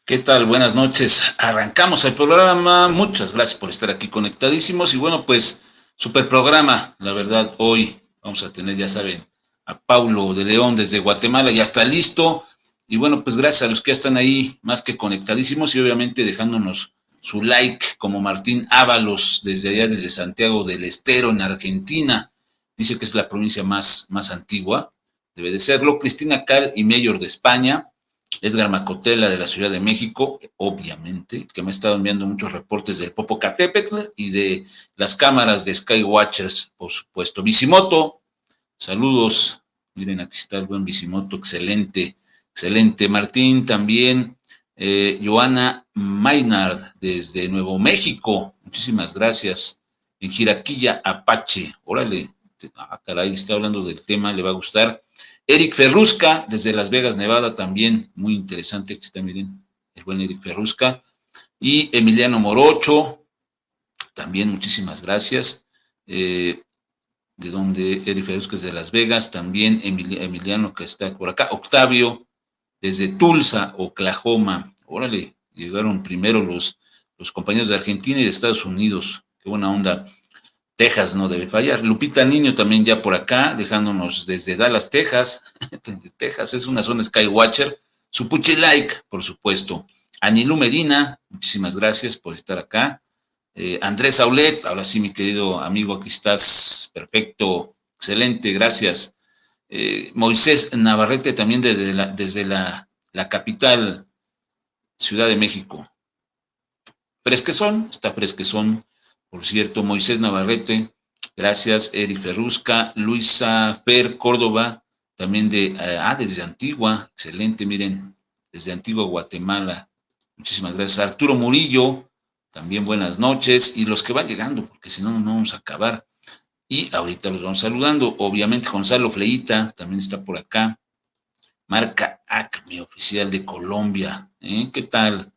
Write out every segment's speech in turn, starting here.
¿Qué tal? Buenas noches. Arrancamos el programa. Muchas gracias por estar aquí conectadísimos. Y bueno, pues, super programa. La verdad, hoy vamos a tener, ya saben, a Paulo de León desde Guatemala. Ya está listo. Y bueno, pues gracias a los que ya están ahí más que conectadísimos y obviamente dejándonos su like, como Martín Ábalos, desde allá, desde Santiago del Estero, en Argentina. Dice que es la provincia más antigua. Debe de serlo. Cristina Cal y Mayor de España. Edgar Macotela de la Ciudad de México, obviamente, que me ha estado enviando muchos reportes del Popocatépetl y de las cámaras de Skywatchers, por supuesto. Bisimoto, saludos. Miren, aquí está el buen Bisimoto, excelente, excelente. Martín también. Joana Maynard desde Nuevo México, muchísimas gracias. En Jiraquilla, Apache, órale, caray, está hablando del tema, le va a gustar. Eric Ferrusca, desde Las Vegas, Nevada, también muy interesante que está, miren, el buen Eric Ferrusca. Y Emiliano Morocho, también muchísimas gracias. De donde Eric Ferrusca es de Las Vegas, también Emiliano que está por acá. Octavio, desde Tulsa, Oklahoma. Órale, llegaron primero los compañeros de Argentina y de Estados Unidos. Qué buena onda. Texas no debe fallar. Lupita Niño también ya por acá, dejándonos desde Dallas, Texas. Texas es una zona Skywatcher. Su puchi like, por supuesto. Anilú Medina, muchísimas gracias por estar acá. Andrés Aulet, ahora sí, mi querido amigo, aquí estás. Perfecto, excelente, gracias. Moisés Navarrete también desde la capital, Ciudad de México. Fresquezón, está fresquezón, por cierto. Moisés Navarrete, gracias. Eric Ferrusca, Luisa Fer Córdoba, también desde Antigua, excelente, miren, desde Antigua, Guatemala. Muchísimas gracias. Arturo Murillo, también buenas noches. Y los que van llegando, porque si no, no vamos a acabar. Y ahorita los vamos saludando. Obviamente, Gonzalo Fleita también está por acá. Marca Acme, oficial de Colombia. ¿Qué tal?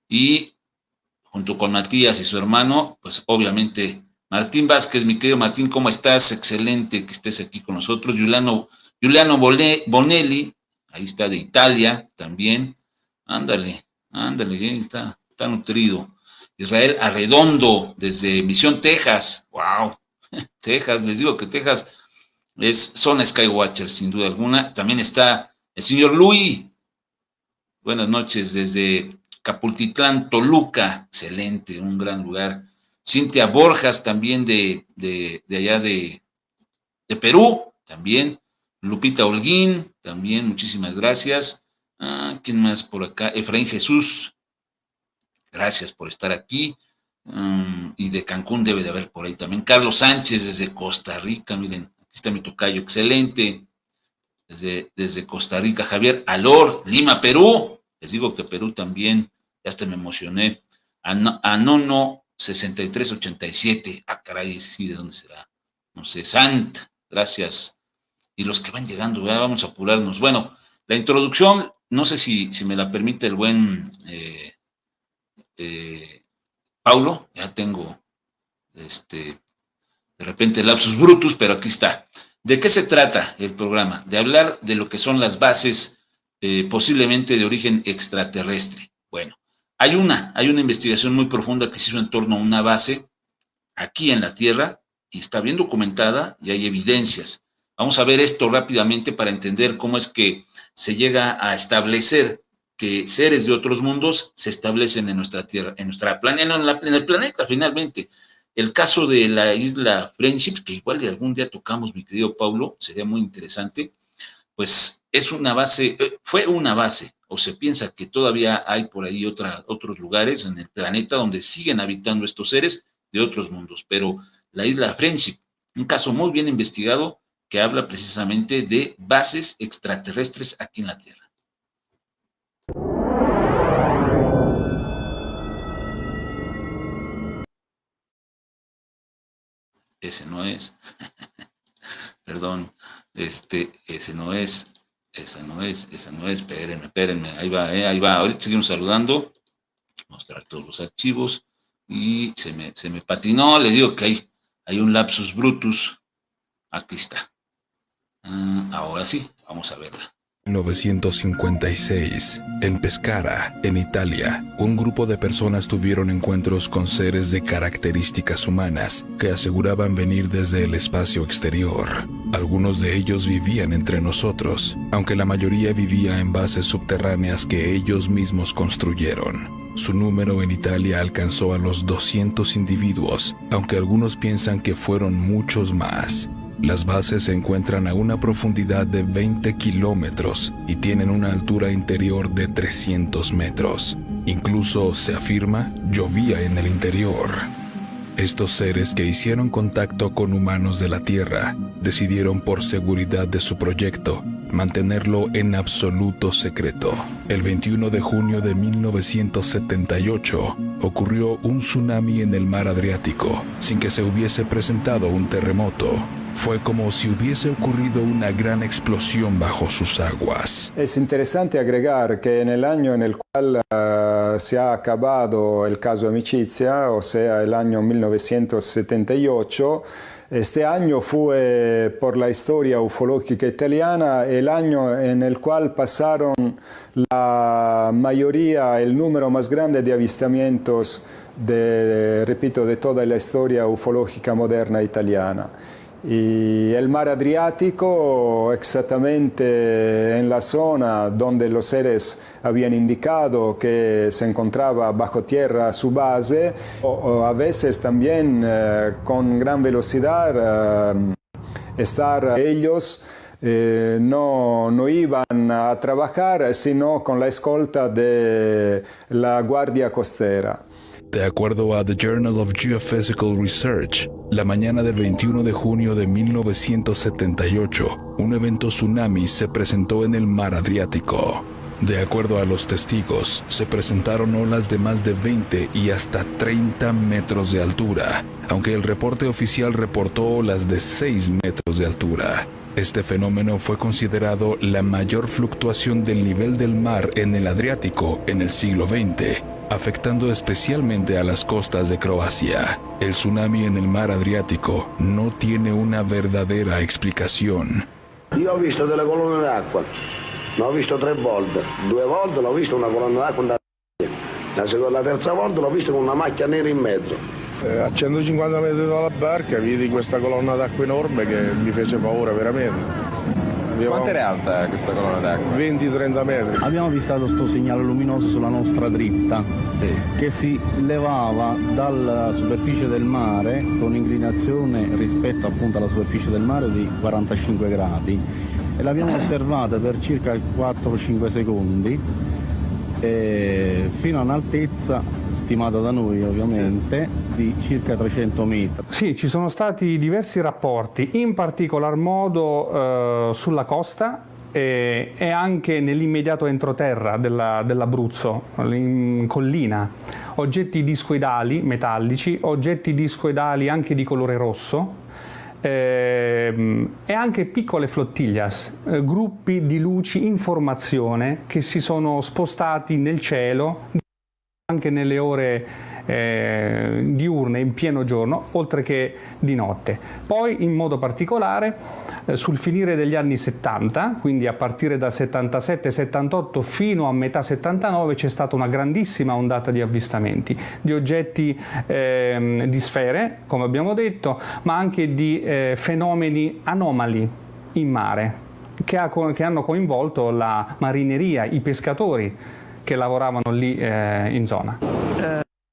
Y junto con Matías y su hermano, pues obviamente Martín Vázquez, mi querido Martín, ¿cómo estás? Excelente que estés aquí con nosotros. Giuliano Bonelli, ahí está de Italia también. Ándale, ándale, está nutrido. Israel Arredondo, desde Misión, Texas. Wow, Texas, les digo que Texas es zona Skywatcher, sin duda alguna. También está el señor Luis. Buenas noches desde Capultitlán, Toluca. Excelente, un gran lugar. Cintia Borjas, también de allá de Perú, también. Lupita Holguín, también, muchísimas gracias. ¿Quién más por acá? Efraín Jesús, gracias por estar aquí. Y de Cancún debe de haber por ahí también. Carlos Sánchez desde Costa Rica, miren, aquí está mi tocayo, excelente. Desde Costa Rica, Javier Alor, Lima, Perú. Les digo que Perú también, ya hasta me emocioné. Anono 6387. Caray, sí, ¿de dónde será? No sé, Sant, gracias. Y los que van llegando, ¿verdad? Vamos a apurarnos. Bueno, la introducción, no sé si me la permite el buen Paulo, ya tengo de repente lapsus brutus, pero aquí está. ¿De qué se trata el programa? De hablar de lo que son las bases posiblemente de origen extraterrestre. Bueno, hay una investigación muy profunda que se hizo en torno a una base aquí en la Tierra y está bien documentada y hay evidencias. Vamos a ver esto rápidamente para entender cómo es que se llega a establecer que seres de otros mundos se establecen en nuestra Tierra, en el planeta finalmente. El caso de la isla Friendship, que igual de algún día tocamos, mi querido Paulo, sería muy interesante, pues es una base, fue una base, o se piensa que todavía hay por ahí otros lugares en el planeta donde siguen habitando estos seres de otros mundos, pero la isla Friendship, un caso muy bien investigado que habla precisamente de bases extraterrestres aquí en la Tierra. Ese no es, perdón, ese no es, esa no es, espérenme, ahí va, ahorita seguimos saludando, mostrar todos los archivos, y se me patinó, le digo que hay un lapsus brutus, aquí está. Ahora sí, vamos a verla. 1956, en Pescara, en Italia, un grupo de personas tuvieron encuentros con seres de características humanas que aseguraban venir desde el espacio exterior. Algunos de ellos vivían entre nosotros, aunque la mayoría vivía en bases subterráneas que ellos mismos construyeron. Su número en Italia alcanzó a los 200 individuos, aunque algunos piensan que fueron muchos más. Las bases se encuentran a una profundidad de 20 kilómetros y tienen una altura interior de 300 metros. Incluso, se afirma, llovía en el interior. Estos seres que hicieron contacto con humanos de la Tierra decidieron, por seguridad de su proyecto, mantenerlo en absoluto secreto. El 21 de junio de 1978 ocurrió un tsunami en el mar Adriático sin que se hubiese presentado un terremoto. Fue como si hubiese ocurrido una gran explosión bajo sus aguas. Es interesante agregar que en el año en el cual se ha acabado el caso Amicizia, o sea, el año 1978, este año fue, por la historia ufológica italiana, el año en el cual pasaron la mayoría, el número más grande de avistamientos de toda la historia ufológica moderna italiana. Y el mar Adriático, exactamente en la zona donde los seres habían indicado que se encontraba bajo tierra su base, o a veces también con gran velocidad estar ellos. No iban a trabajar, sino con la escolta de la Guardia Costera. De acuerdo a The Journal of Geophysical Research, la mañana del 21 de junio de 1978, un evento tsunami se presentó en el mar Adriático. De acuerdo a los testigos, se presentaron olas de más de 20 y hasta 30 metros de altura, aunque el reporte oficial reportó olas de 6 metros de altura. Este fenómeno fue considerado la mayor fluctuación del nivel del mar en el Adriático en el siglo XX, afectando especialmente a las costas de Croacia. El tsunami en el mar Adriático no tiene una verdadera explicación. Io ho visto delle colonne d'acqua, l'ho visto 3 volte. 2 volte l'ho visto una colonna d'acqua, la terza volta l'ho visto con una macchia nera in mezzo. A 150 metri dalla barca vidi questa colonna d'acqua enorme che mi fece paura veramente. Quanto era alta questa colonna d'acqua? 20-30 metri. Abbiamo visto questo segnale luminoso sulla nostra dritta, sì, che si levava dalla superficie del mare con inclinazione rispetto appunto alla superficie del mare di 45 gradi e l'abbiamo osservata per circa 4-5 secondi fino a un'altezza stimata da noi ovviamente di circa 300 metri. Sì, ci sono stati diversi rapporti, in particolar modo sulla costa e anche nell'immediato entroterra dell'Abruzzo, in collina. Oggetti discoidali metallici, oggetti discoidali anche di colore rosso e anche piccole flottillas, gruppi di luci in formazione che si sono spostati nel cielo anche nelle ore diurne, in pieno giorno, oltre che di notte. Poi in modo particolare sul finire degli anni 70, quindi a partire dal 77-78 fino a metà 79, c'è stata una grandissima ondata di avvistamenti, di oggetti di sfere, come abbiamo detto, ma anche di fenomeni anomali in mare, che hanno coinvolto la marineria, i pescatori che lavoravano lì in zona.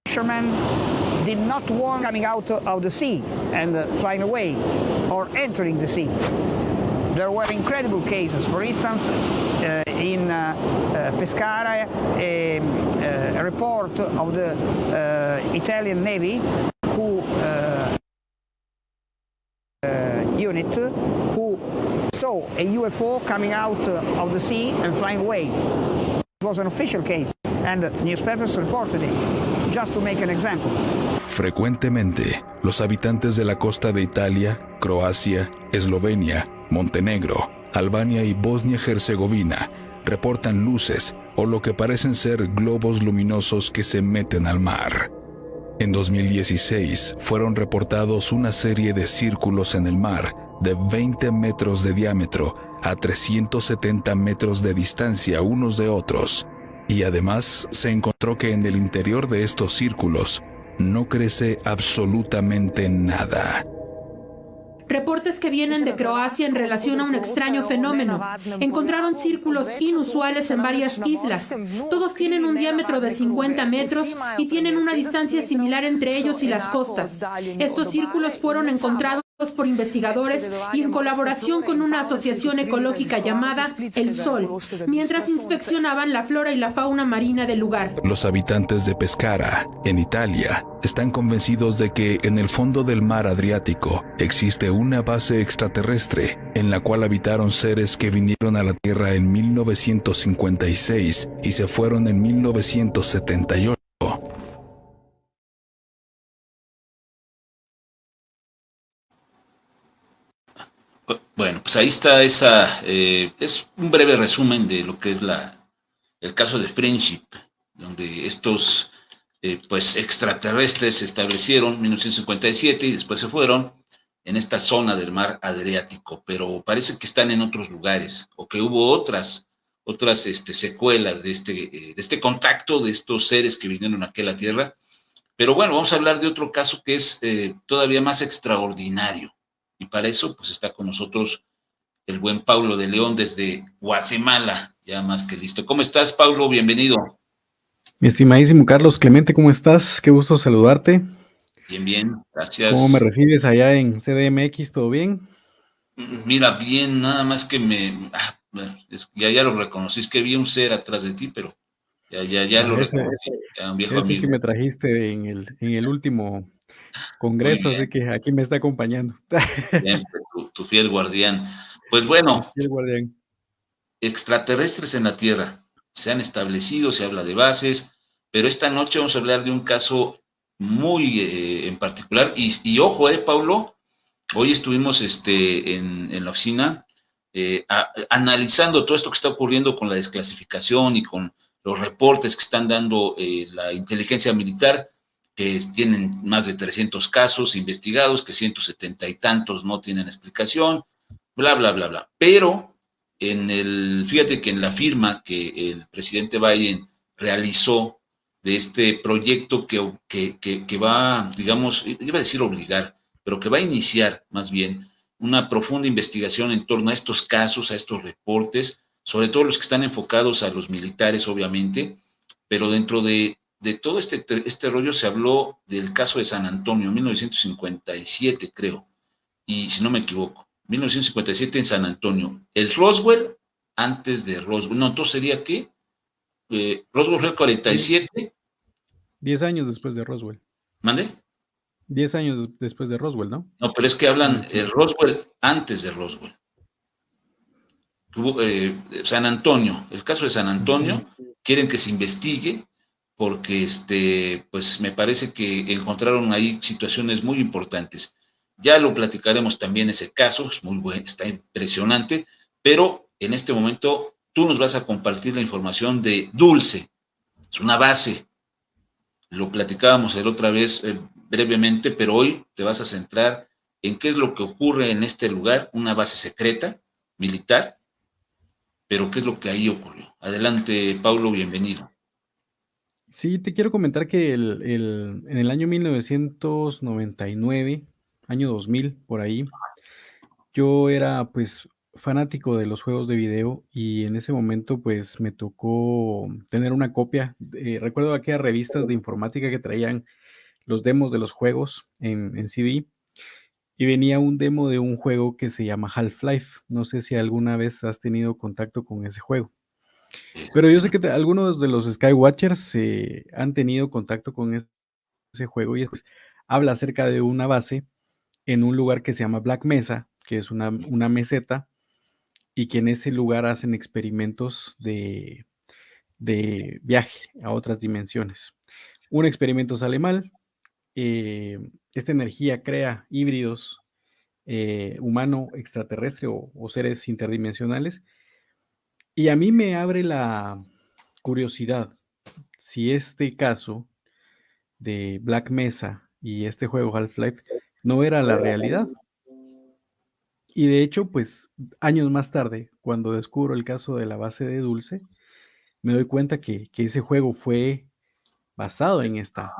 Fishermen did not want coming out of the sea and flying away or entering the sea. There were incredible cases. For instance, in Pescara, a report of the Italian Navy unit who saw a UFO coming out of the sea and flying away. It was an official case, and newspapers reported it, just to make an example. Frecuentemente, los habitantes de la costa de Italia, Croacia, Eslovenia, Montenegro, Albania y Bosnia-Herzegovina reportan luces o lo que parecen ser globos luminosos que se meten al mar. En 2016 fueron reportados una serie de círculos en el mar de 20 metros de diámetro a 370 metros de distancia unos de otros. Y además se encontró que en el interior de estos círculos no crece absolutamente nada. Reportes que vienen de Croacia en relación a un extraño fenómeno. Encontraron círculos inusuales en varias islas. Todos tienen un diámetro de 50 metros y tienen una distancia similar entre ellos y las costas. Estos círculos fueron encontrados por investigadores y en colaboración con una asociación ecológica llamada El Sol, mientras inspeccionaban la flora y la fauna marina del lugar. Los habitantes de Pescara, en Italia, están convencidos de que en el fondo del mar Adriático existe una base extraterrestre en la cual habitaron seres que vinieron a la Tierra en 1956 y se fueron en 1978. Bueno, pues ahí está es un breve resumen de lo que es el caso de Friendship, donde estos pues extraterrestres se establecieron en 1957 y después se fueron en esta zona del mar Adriático, pero parece que están en otros lugares o que hubo otras secuelas de este contacto de estos seres que vinieron aquí a la Tierra. Pero bueno, vamos a hablar de otro caso que es todavía más extraordinario. Y para eso, pues está con nosotros el buen Paulo de León desde Guatemala, ya más que listo. ¿Cómo estás, Paulo? Bienvenido. Mi estimadísimo Carlos Clemente, ¿cómo estás? Qué gusto saludarte. Bien, bien, gracias. ¿Cómo me recibes allá en CDMX? ¿Todo bien? Mira, bien, nada más que ya lo reconocí, es que vi un ser atrás de ti, pero ya lo reconocí, ya un viejo amigo. Que me trajiste en el último congreso, así que aquí me está acompañando. Bien, tu fiel guardián. Pues bueno, fiel guardián. Extraterrestres en la Tierra se han establecido, se habla de bases, pero esta noche vamos a hablar de un caso muy en particular. Y ojo, Paulo, hoy estuvimos en la oficina analizando todo esto que está ocurriendo con la desclasificación y con los reportes que están dando la inteligencia militar, que tienen más de 300 casos investigados, que 170 y tantos no tienen explicación, bla, bla, bla, bla. Pero fíjate que en la firma que el presidente Biden realizó de este proyecto que va, digamos, iba a decir obligar, pero que va a iniciar más bien una profunda investigación en torno a estos casos, a estos reportes, sobre todo los que están enfocados a los militares, obviamente, pero dentro de todo este rollo se habló del caso de San Antonio, 1957, creo, y si no me equivoco, 1957 en San Antonio. El Roswell, antes de Roswell, no, entonces sería ¿qué? Roswell fue el 47. 10 años después de Roswell. ¿Mande? 10 años después de Roswell, ¿no? No, pero es que hablan el Roswell antes de Roswell. San Antonio, el caso de San Antonio, quieren que se investigue porque pues me parece que encontraron ahí situaciones muy importantes. Ya lo platicaremos también ese caso, es muy bueno, está impresionante, pero en este momento tú nos vas a compartir la información de Dulce, es una base, lo platicábamos la otra vez brevemente, pero hoy te vas a centrar en qué es lo que ocurre en este lugar, una base secreta, militar, pero qué es lo que ahí ocurrió. Adelante, Paulo, bienvenido. Sí, te quiero comentar que en el año 1999, año 2000, por ahí, yo era pues fanático de los juegos de video y en ese momento pues me tocó tener una copia. Recuerdo aquellas revistas de informática que traían los demos de los juegos en CD y venía un demo de un juego que se llama Half-Life. No sé si alguna vez has tenido contacto con ese juego. Pero yo sé que algunos de los Skywatchers han tenido contacto con ese juego y pues, habla acerca de una base en un lugar que se llama Black Mesa, que es una meseta, y que en ese lugar hacen experimentos de viaje a otras dimensiones. Un experimento sale mal, esta energía crea híbridos humano extraterrestre o seres interdimensionales, y a mí me abre la curiosidad si este caso de Black Mesa y este juego Half-Life no era la realidad. Y de hecho, pues años más tarde, cuando descubro el caso de la base de Dulce, me doy cuenta que ese juego fue basado en esta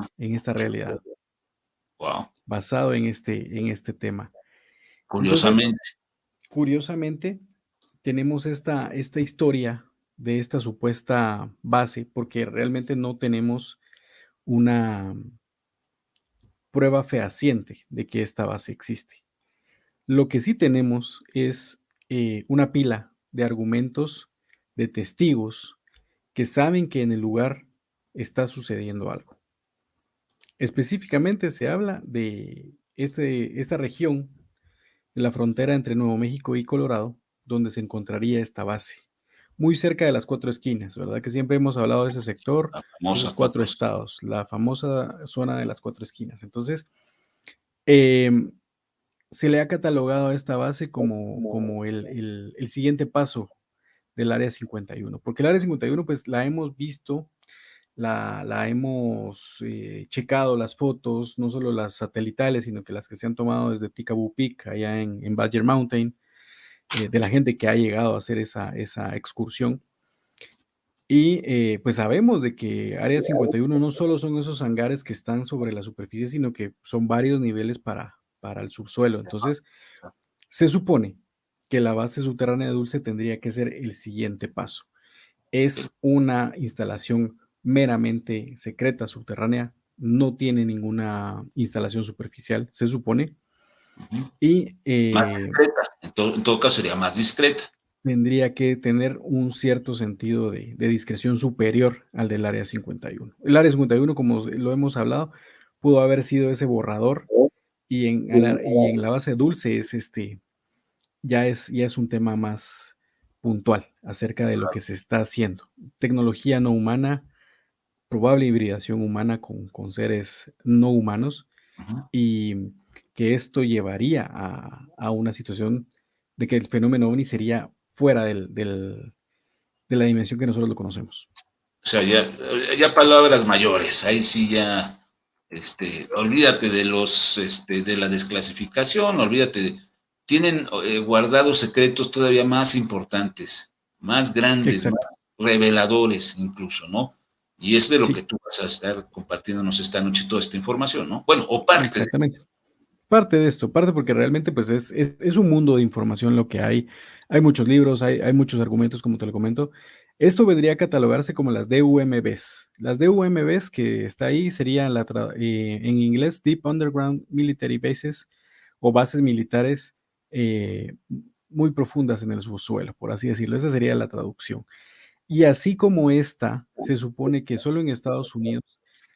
realidad, Wow, basado en este tema. Entonces, curiosamente. curiosamente, tenemos esta historia de esta supuesta base, porque realmente no tenemos una prueba fehaciente de que esta base existe. Lo que sí tenemos es una pila de argumentos, de testigos que saben que en el lugar está sucediendo algo. Específicamente se habla de esta región de la frontera entre Nuevo México y Colorado, donde se encontraría esta base, muy cerca de las cuatro esquinas, ¿verdad? Que siempre hemos hablado de ese sector, La de esos famosa cuatro cuatro. estados, la famosa zona de las cuatro esquinas. Entonces, em, se le ha catalogado a esta base como el siguiente paso del Área 51, porque el Área 51 pues la hemos visto, la hemos checado las fotos, no solo las satelitales, sino que las que se han tomado desde Tikaboo Peak, allá en Badger Mountain, de la gente que ha llegado a hacer esa excursión. Y pues sabemos de que Área 51 no solo son esos hangares que están sobre la superficie, sino que son varios niveles para el subsuelo. Entonces, se supone que la base subterránea de Dulce tendría que ser el siguiente paso. Es una instalación meramente secreta subterránea, no tiene ninguna instalación superficial, se supone, y Más discreta, en todo caso sería más discreta. tendría que tener un cierto sentido de discreción superior al del Área 51. El Área 51, como lo hemos hablado, pudo haber sido ese borrador, y en la base Dulce ya es un tema más puntual acerca de lo que se está haciendo. Tecnología no humana, probable hibridación humana con seres no humanos, y que esto llevaría a una situación de que el fenómeno ovni sería fuera de la dimensión que nosotros lo conocemos. O sea, ya palabras mayores, ahí sí ya, olvídate de de la desclasificación, olvídate, tienen guardados secretos todavía más importantes, más grandes, Exacto. más reveladores incluso, ¿no? Y es de lo Sí, que tú vas a estar compartiéndonos esta noche toda esta información, ¿no? Bueno, o parte de. exactamente. Parte de esto, parte porque realmente pues es un mundo de información lo que hay. Hay muchos libros, hay muchos argumentos, como te lo comento. Esto vendría a catalogarse como las DUMBs. Las DUMBs que está ahí serían en inglés Deep Underground Military Bases, o bases militares eh, muy profundas en el subsuelo, por así decirlo. Esa sería la traducción. Y así como esta, se supone que solo en Estados Unidos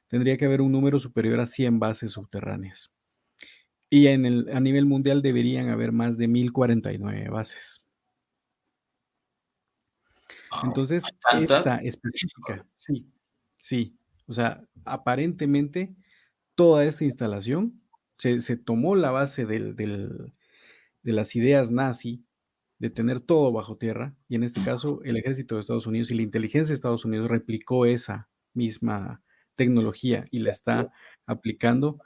tendría que haber un número superior a 100 bases subterráneas. Y a nivel mundial deberían haber más de 1049 bases. Entonces, Tantas, esta específica, sí, sí. O sea, aparentemente toda esta instalación se tomó la base de las ideas nazi de tener todo bajo tierra, y en este caso el ejército de Estados Unidos y la inteligencia de Estados Unidos replicó esa misma tecnología y la está aplicando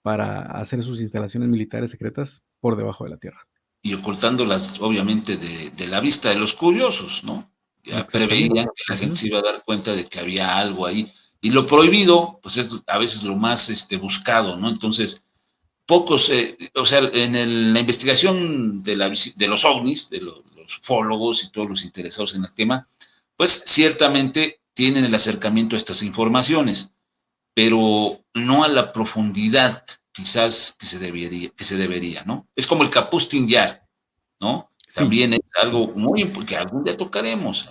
para hacer sus instalaciones militares secretas por debajo de la tierra. y ocultándolas obviamente de la vista de los curiosos, ¿no? Ya Exactamente. preveían que la gente se iba a dar cuenta de que había algo ahí. Y lo prohibido, pues es a veces lo más buscado, ¿no? Entonces, pocos, o sea, la investigación de los ovnis, de los ufólogos y todos los interesados en el tema, pues ciertamente tienen el acercamiento a estas informaciones, pero no a la profundidad quizás que se debería, ¿no? Es como el Kapustin Yar, ¿no? Sí, También es sí. algo muy que algún día tocaremos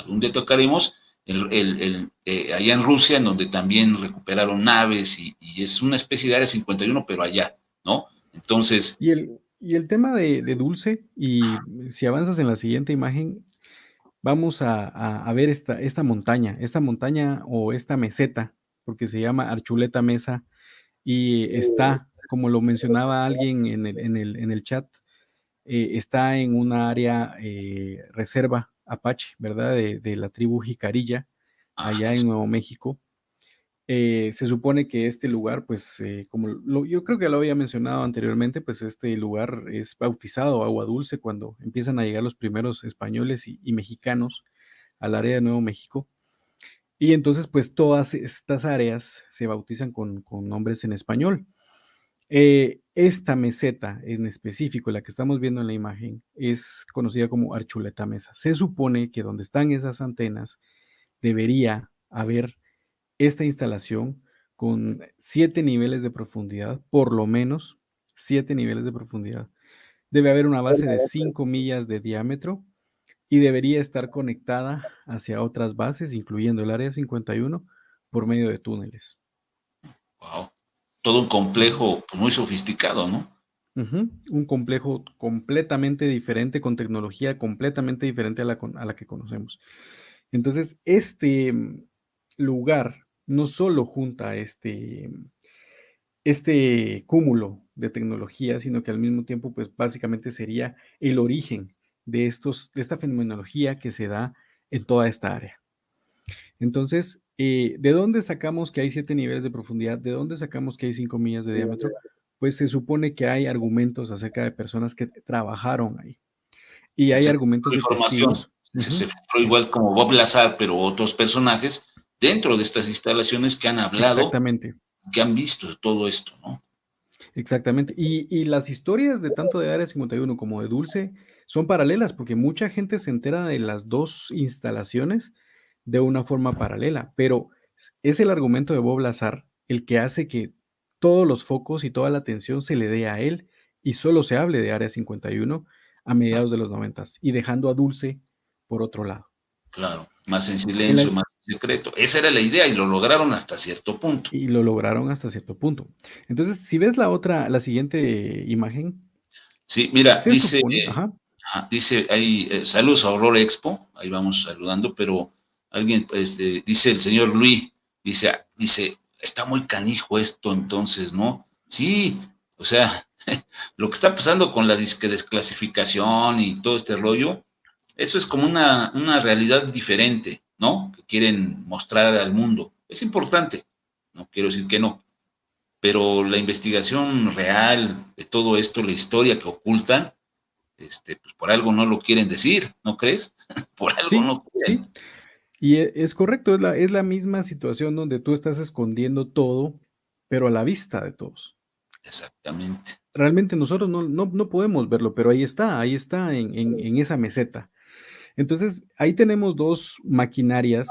allá en Rusia, en donde también recuperaron naves y es una especie de Área 51, pero allá, ¿no? Entonces, Y el tema de Dulce, y si avanzas en la siguiente imagen, vamos a ver esta montaña o esta meseta, porque se llama Archuleta Mesa, y está, como lo mencionaba alguien en el chat, está en una área reserva Apache, ¿verdad? De la tribu Jicarilla, allá en Nuevo México. Se supone que este lugar, pues, yo creo que lo había mencionado anteriormente, pues este lugar es bautizado Agua Dulce cuando empiezan a llegar los primeros españoles y mexicanos al área de Nuevo México. Y entonces, pues, todas estas áreas se bautizan con nombres en español. Esta meseta en específico, la que estamos viendo en la imagen, es conocida como Archuleta Mesa. Se supone que donde están esas antenas debería haber esta instalación con 7 niveles de profundidad, por lo menos 7 niveles de profundidad. Debe haber una base de 5 millas de diámetro y debería estar conectada hacia otras bases, incluyendo el Área 51, por medio de túneles. Wow. Todo un complejo pues, muy sofisticado, ¿no? Un complejo completamente diferente, con tecnología completamente diferente a la que conocemos. Entonces, este lugar no solo junta este cúmulo de tecnología, sino que al mismo tiempo, pues básicamente sería el origen de esta fenomenología que se da en toda esta área. Entonces, ¿de dónde sacamos que hay 7 niveles de profundidad? ¿De dónde sacamos que hay 5 millas de diámetro? Pues se supone que hay argumentos acerca de personas que trabajaron ahí. Y hay argumentos de testigos. Se filtró igual como Bob Lazar, pero otros personajes dentro de estas instalaciones que han hablado, exactamente, que han visto todo esto, ¿no? Exactamente. Y las historias de tanto de Área 51 como de Dulce son paralelas, porque mucha gente se entera de las dos instalaciones de una forma paralela, pero es el argumento de Bob Lazar el que hace que todos los focos y toda la atención se le dé a él y solo se hable de Área 51 a mediados de los 90 y dejando a Dulce por otro lado. Claro, más en silencio, más en secreto. Esa era la idea y lo lograron hasta cierto punto. Y lo lograron hasta cierto punto. Entonces, si ves la siguiente imagen. Sí, mira, dice, dice ahí, saludos a Aurora Expo, ahí vamos saludando, pero alguien, dice el señor Luis, dice, está muy canijo esto entonces, ¿no? Sí, o sea, lo que está pasando con la desclasificación y todo este rollo, eso es como una realidad diferente, ¿no? Que quieren mostrar al mundo. Es importante, no quiero decir que no, pero la investigación real de todo esto, la historia que ocultan, pues por algo no lo quieren decir, ¿no crees? Por algo no quieren. Sí. Y es correcto, es la misma situación donde tú estás escondiendo todo, pero a la vista de todos. Exactamente. Realmente nosotros no podemos verlo, pero ahí está en esa meseta. Entonces, ahí tenemos dos máquinas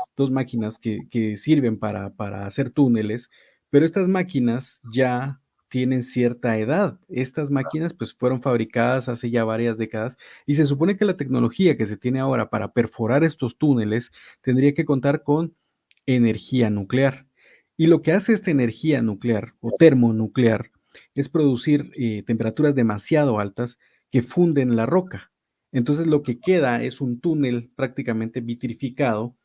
que sirven para hacer túneles, pero estas máquinas ya tienen cierta edad. Estas máquinas pues fueron fabricadas hace ya varias décadas y se supone que la tecnología que se tiene ahora para perforar estos túneles tendría que contar con energía nuclear. Y lo que hace esta energía nuclear o termonuclear es producir temperaturas demasiado altas que funden la roca. Entonces lo que queda es un túnel prácticamente vitrificado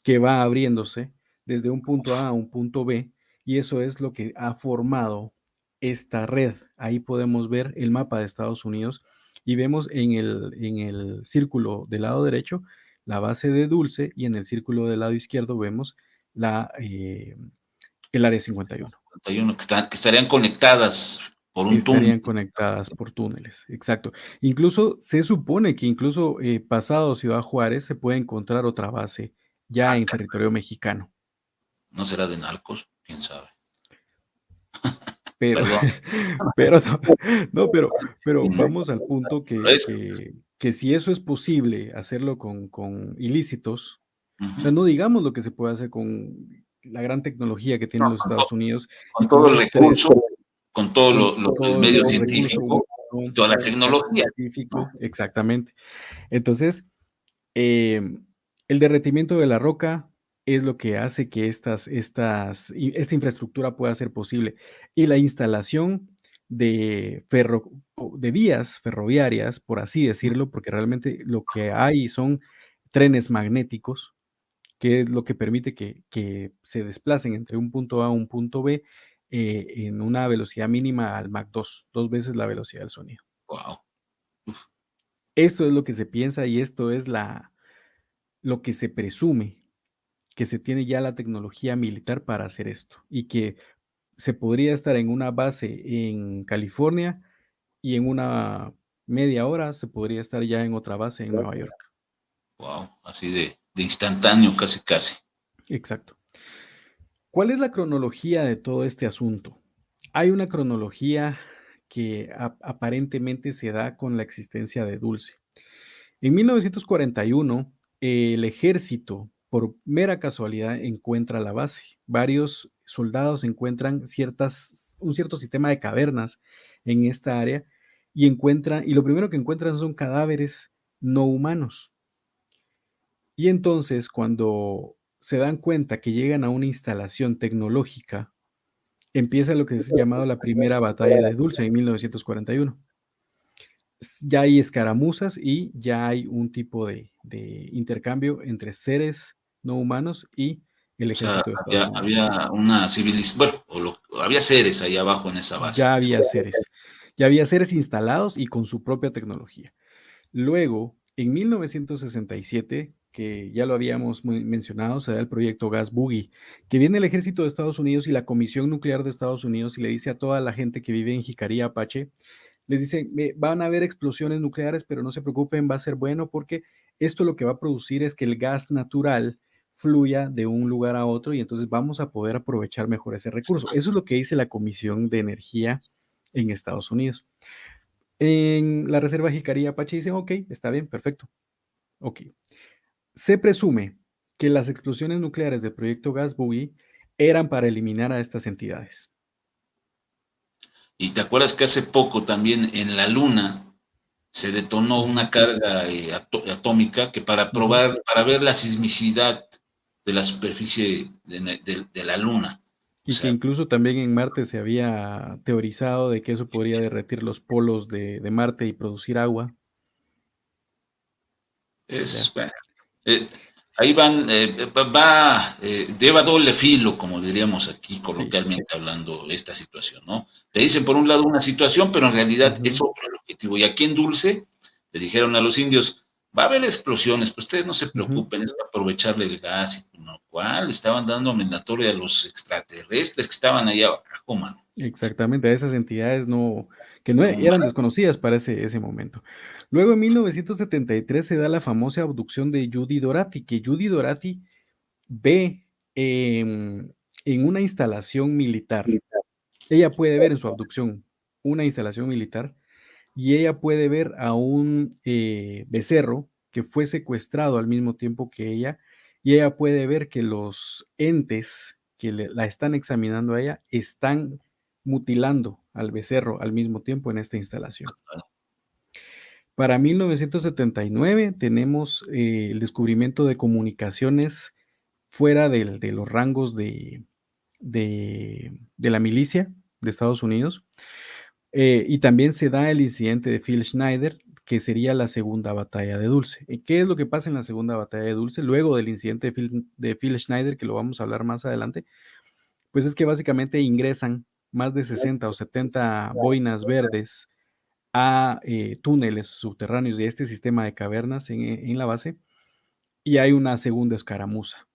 que va abriéndose desde un punto A a un punto B y eso es lo que ha formado esta red. Ahí podemos ver el mapa de Estados Unidos y vemos en el círculo del lado derecho la base de Dulce y en el círculo del lado izquierdo vemos el área 51. 51 que estarían conectadas por un túnel. Estarían conectadas por túneles, exacto. Incluso se supone que incluso pasado Ciudad Juárez se puede encontrar otra base ya en territorio mexicano. ¿No será de narcos? ¿Quién sabe? Pero vamos al punto que si eso es posible, hacerlo con ilícitos, o sea, no digamos lo que se puede hacer con la gran tecnología que tienen los Estados Unidos. Con todo el recurso, con todo el medio científico, toda la tecnología. Exactamente. Entonces, el derretimiento de la roca es lo que hace que esta infraestructura pueda ser posible. Y la instalación de vías ferroviarias, por así decirlo, porque realmente lo que hay son trenes magnéticos, que es lo que permite que se desplacen entre un punto A a un punto B en una velocidad mínima al Mach 2 veces la velocidad del sonido. Wow. Esto es lo que se piensa y esto es lo que se presume que se tiene ya la tecnología militar para hacer esto y que se podría estar en una base en California y en una media hora se podría estar ya en otra base en Nueva York. Wow, así de instantáneo, casi, casi. Exacto. ¿Cuál es la cronología de todo este asunto? Hay una cronología que aparentemente se da con la existencia de Dulce. En 1941, el ejército, por mera casualidad, encuentra la base. Varios soldados encuentran un cierto sistema de cavernas en esta área y lo primero que encuentran son cadáveres no humanos. Y entonces, cuando se dan cuenta que llegan a una instalación tecnológica, empieza lo que es llamado la primera batalla de Dulce en 1941. Ya hay escaramuzas y ya hay un tipo de intercambio entre seres no humanos y el ejército de Estados Unidos. Había una civilización, bueno, había seres ahí abajo en esa base. Ya había seres instalados y con su propia tecnología. Luego, en 1967, que ya lo habíamos mencionado, se da el proyecto Gas Boogie, que viene el ejército de Estados Unidos y la Comisión Nuclear de Estados Unidos y le dice a toda la gente que vive en Jicarí, Apache, les dice, van a haber explosiones nucleares, pero no se preocupen, va a ser bueno porque esto lo que va a producir es que el gas natural fluya de un lugar a otro y entonces vamos a poder aprovechar mejor ese recurso. Eso es lo que dice la Comisión de Energía en Estados Unidos. En la Reserva Jicarí Apache dicen, ok, está bien, perfecto. Ok. Se presume que las explosiones nucleares del proyecto Gas Boogie eran para eliminar a estas entidades. Y te acuerdas que hace poco también en la Luna se detonó una carga atómica que para ver la sismicidad de la superficie de la Luna. Y que incluso también en Marte se había teorizado de que eso podría derretir los polos de Marte y producir agua. Ahí lleva doble filo, como diríamos aquí coloquialmente hablando, esta situación, ¿no? Te dicen por un lado una situación, pero en realidad es otro el objetivo. Y aquí en Dulce le dijeron a los indios, va a haber explosiones, pues ustedes no se preocupen, es para aprovecharle el gas, y lo cual estaban dando amenazatoria a los extraterrestres que estaban allá abajo, mano. Exactamente, a esas entidades que no eran desconocidas para ese momento. Luego en 1973 se da la famosa abducción de Judy Dorati, que Judy Dorati ve en una instalación militar. Ella puede ver en su abducción una instalación militar y ella puede ver a un becerro que fue secuestrado al mismo tiempo que ella y ella puede ver que los entes que la están examinando a ella están mutilando al becerro al mismo tiempo en esta instalación. Para 1979 tenemos el descubrimiento de comunicaciones fuera de los rangos de la milicia de Estados Unidos. Y también se da el incidente de Phil Schneider, que sería la segunda batalla de Dulce. ¿Qué es lo que pasa en la segunda batalla de Dulce? Luego del incidente de Phil Schneider, que lo vamos a hablar más adelante, pues es que básicamente ingresan más de 60 o 70 boinas verdes a túneles subterráneos de este sistema de cavernas en la base, y hay una segunda escaramuza.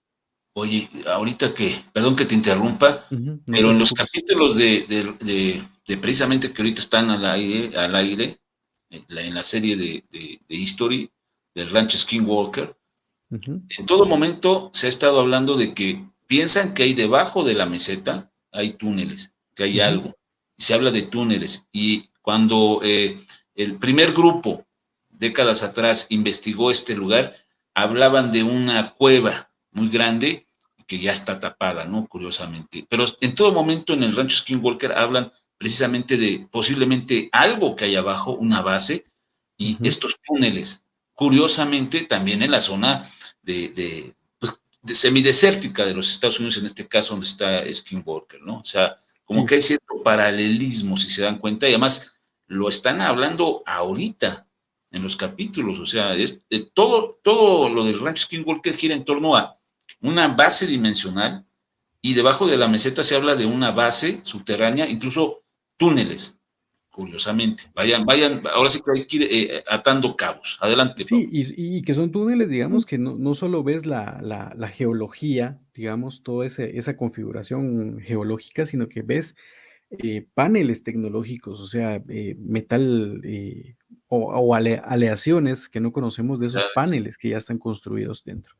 Oye, ahorita perdón que te interrumpa, pero en los capítulos de precisamente que ahorita están al aire en la serie de History del rancho Skinwalker, en todo momento se ha estado hablando de que piensan que hay debajo de la meseta, hay túneles, que hay algo, y se habla de túneles, y cuando el primer grupo, décadas atrás, investigó este lugar, hablaban de una cueva muy grande que ya está tapada, ¿no? Curiosamente. Pero en todo momento en el rancho Skinwalker hablan precisamente de posiblemente algo que hay abajo, una base, y estos túneles, curiosamente, también en la zona de semidesértica de los Estados Unidos, en este caso donde está Skinwalker, ¿no? O sea, como que hay cierto paralelismo, si se dan cuenta, y además lo están hablando ahorita en los capítulos, o sea, todo lo del rancho Skinwalker gira en torno a una base dimensional, y debajo de la meseta se habla de una base subterránea, incluso túneles, curiosamente. Vayan, ahora sí que hay que ir atando cabos. Adelante, Sí, Pablo. y que son túneles, digamos, que no solo ves la geología, digamos, toda esa configuración geológica, sino que ves paneles tecnológicos, o sea, metal o aleaciones que no conocemos de esos paneles que ya están construidos dentro.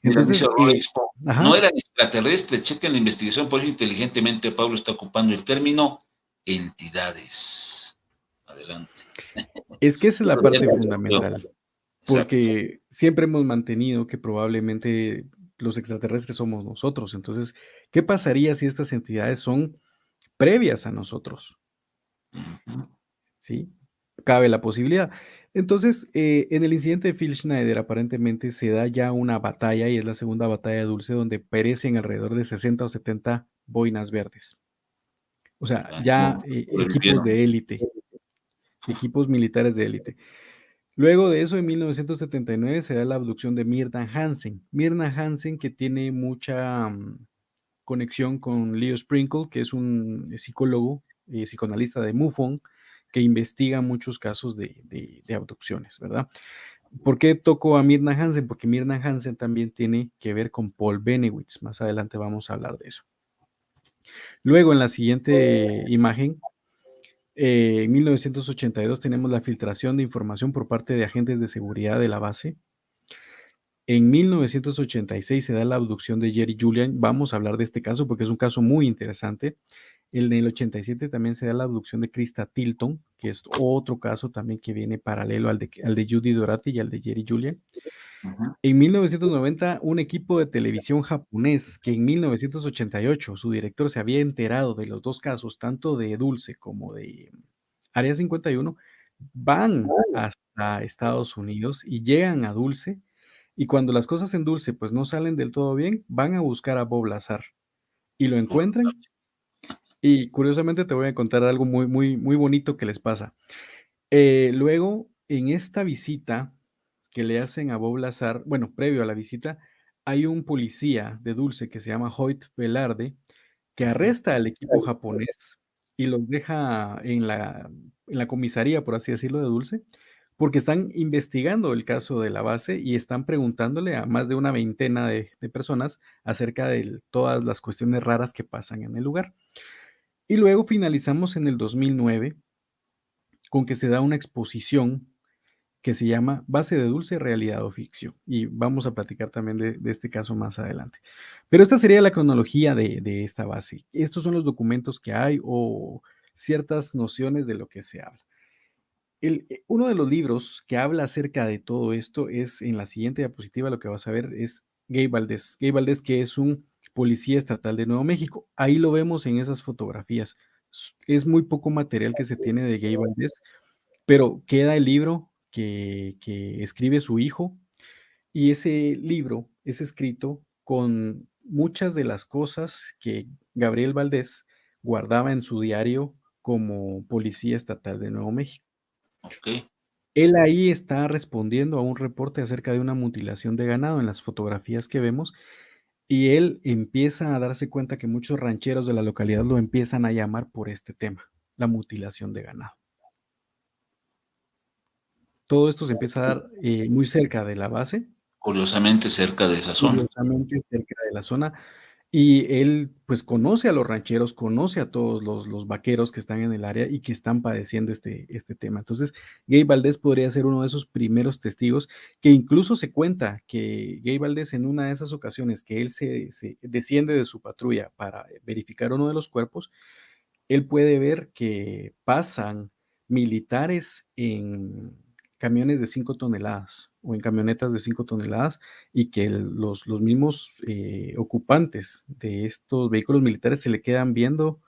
Mira, dice Entonces, Rolexpo, ajá, no eran extraterrestres, chequen la investigación, por eso inteligentemente Pablo está ocupando el término entidades. Adelante. es que esa es la parte Exacto. fundamental, porque siempre hemos mantenido que probablemente los extraterrestres somos nosotros. Entonces, ¿qué pasaría si estas entidades son previas a nosotros? ¿Sí? Cabe la posibilidad. Entonces, en el incidente de Phil Schneider, aparentemente se da ya una batalla, y es la segunda batalla dulce, donde perecen alrededor de 60 o 70 boinas verdes. O sea, ya equipos de élite, equipos militares de élite. Luego de eso, en 1979, se da la abducción de Myrna Hansen. Myrna Hansen, que tiene mucha conexión con Leo Sprinkle, que es un psicólogo, psicoanalista de MUFON, que investiga muchos casos de abducciones, ¿verdad? ¿Por qué toco a Myrna Hansen? Porque Myrna Hansen también tiene que ver con Paul Bennewitz. Más adelante vamos a hablar de eso. Luego, en la siguiente imagen, en 1982 tenemos la filtración de información por parte de agentes de seguridad de la base. En 1986 se da la abducción de Jerry Julian. Vamos a hablar de este caso porque es un caso muy interesante. En el 87 también se da la abducción de Krista Tilton, que es otro caso también que viene paralelo al de Judy Dorati y al de Jerry Julian. En 1990, un equipo de televisión japonés que en 1988 su director se había enterado de los dos casos, tanto de Dulce como de Área 51, van hasta Estados Unidos y llegan a Dulce, y cuando las cosas en Dulce pues no salen del todo bien, van a buscar a Bob Lazar y lo encuentran. Y curiosamente te voy a contar algo muy, muy, muy bonito que les pasa. Luego, en esta visita que le hacen a Bob Lazar, bueno, previo a la visita, hay un policía de Dulce que se llama Hoyt Velarde, que arresta al equipo japonés y los deja en la comisaría, por así decirlo, de Dulce, porque están investigando el caso de la base y están preguntándole a más de una veintena de personas acerca de todas las cuestiones raras que pasan en el lugar. Y luego finalizamos en el 2009 con que se da una exposición que se llama Base de Dulce, Realidad o Ficción. Y vamos a platicar también de este caso más adelante. Pero esta sería la cronología de esta base. Estos son los documentos que hay o ciertas nociones de lo que se habla. Uno de los libros que habla acerca de todo esto es, en la siguiente diapositiva, lo que vas a ver es Gay Valdés. Gay Valdés, que es un policía estatal de Nuevo México. Ahí lo vemos en esas fotografías. Es muy poco material que se tiene de Gay Valdés, pero queda el libro que escribe su hijo, y ese libro es escrito con muchas de las cosas que Gabriel Valdés guardaba en su diario como policía estatal de Nuevo México. Okay. Él ahí está respondiendo a un reporte acerca de una mutilación de ganado en las fotografías que vemos, y él empieza a darse cuenta que muchos rancheros de la localidad lo empiezan a llamar por este tema, la mutilación de ganado. Todo esto se empieza a dar muy cerca de la base. Curiosamente cerca de esa zona. Curiosamente cerca de la zona. Y él pues conoce a los rancheros, conoce a todos los vaqueros que están en el área y que están padeciendo este tema. Entonces, Gay Valdés podría ser uno de esos primeros testigos, que incluso se cuenta que Gay Valdés, en una de esas ocasiones que él se desciende de su patrulla para verificar uno de los cuerpos, él puede ver que pasan militares en camiones de 5 toneladas o en camionetas de 5 toneladas, y que los mismos ocupantes de estos vehículos militares se le quedan viendo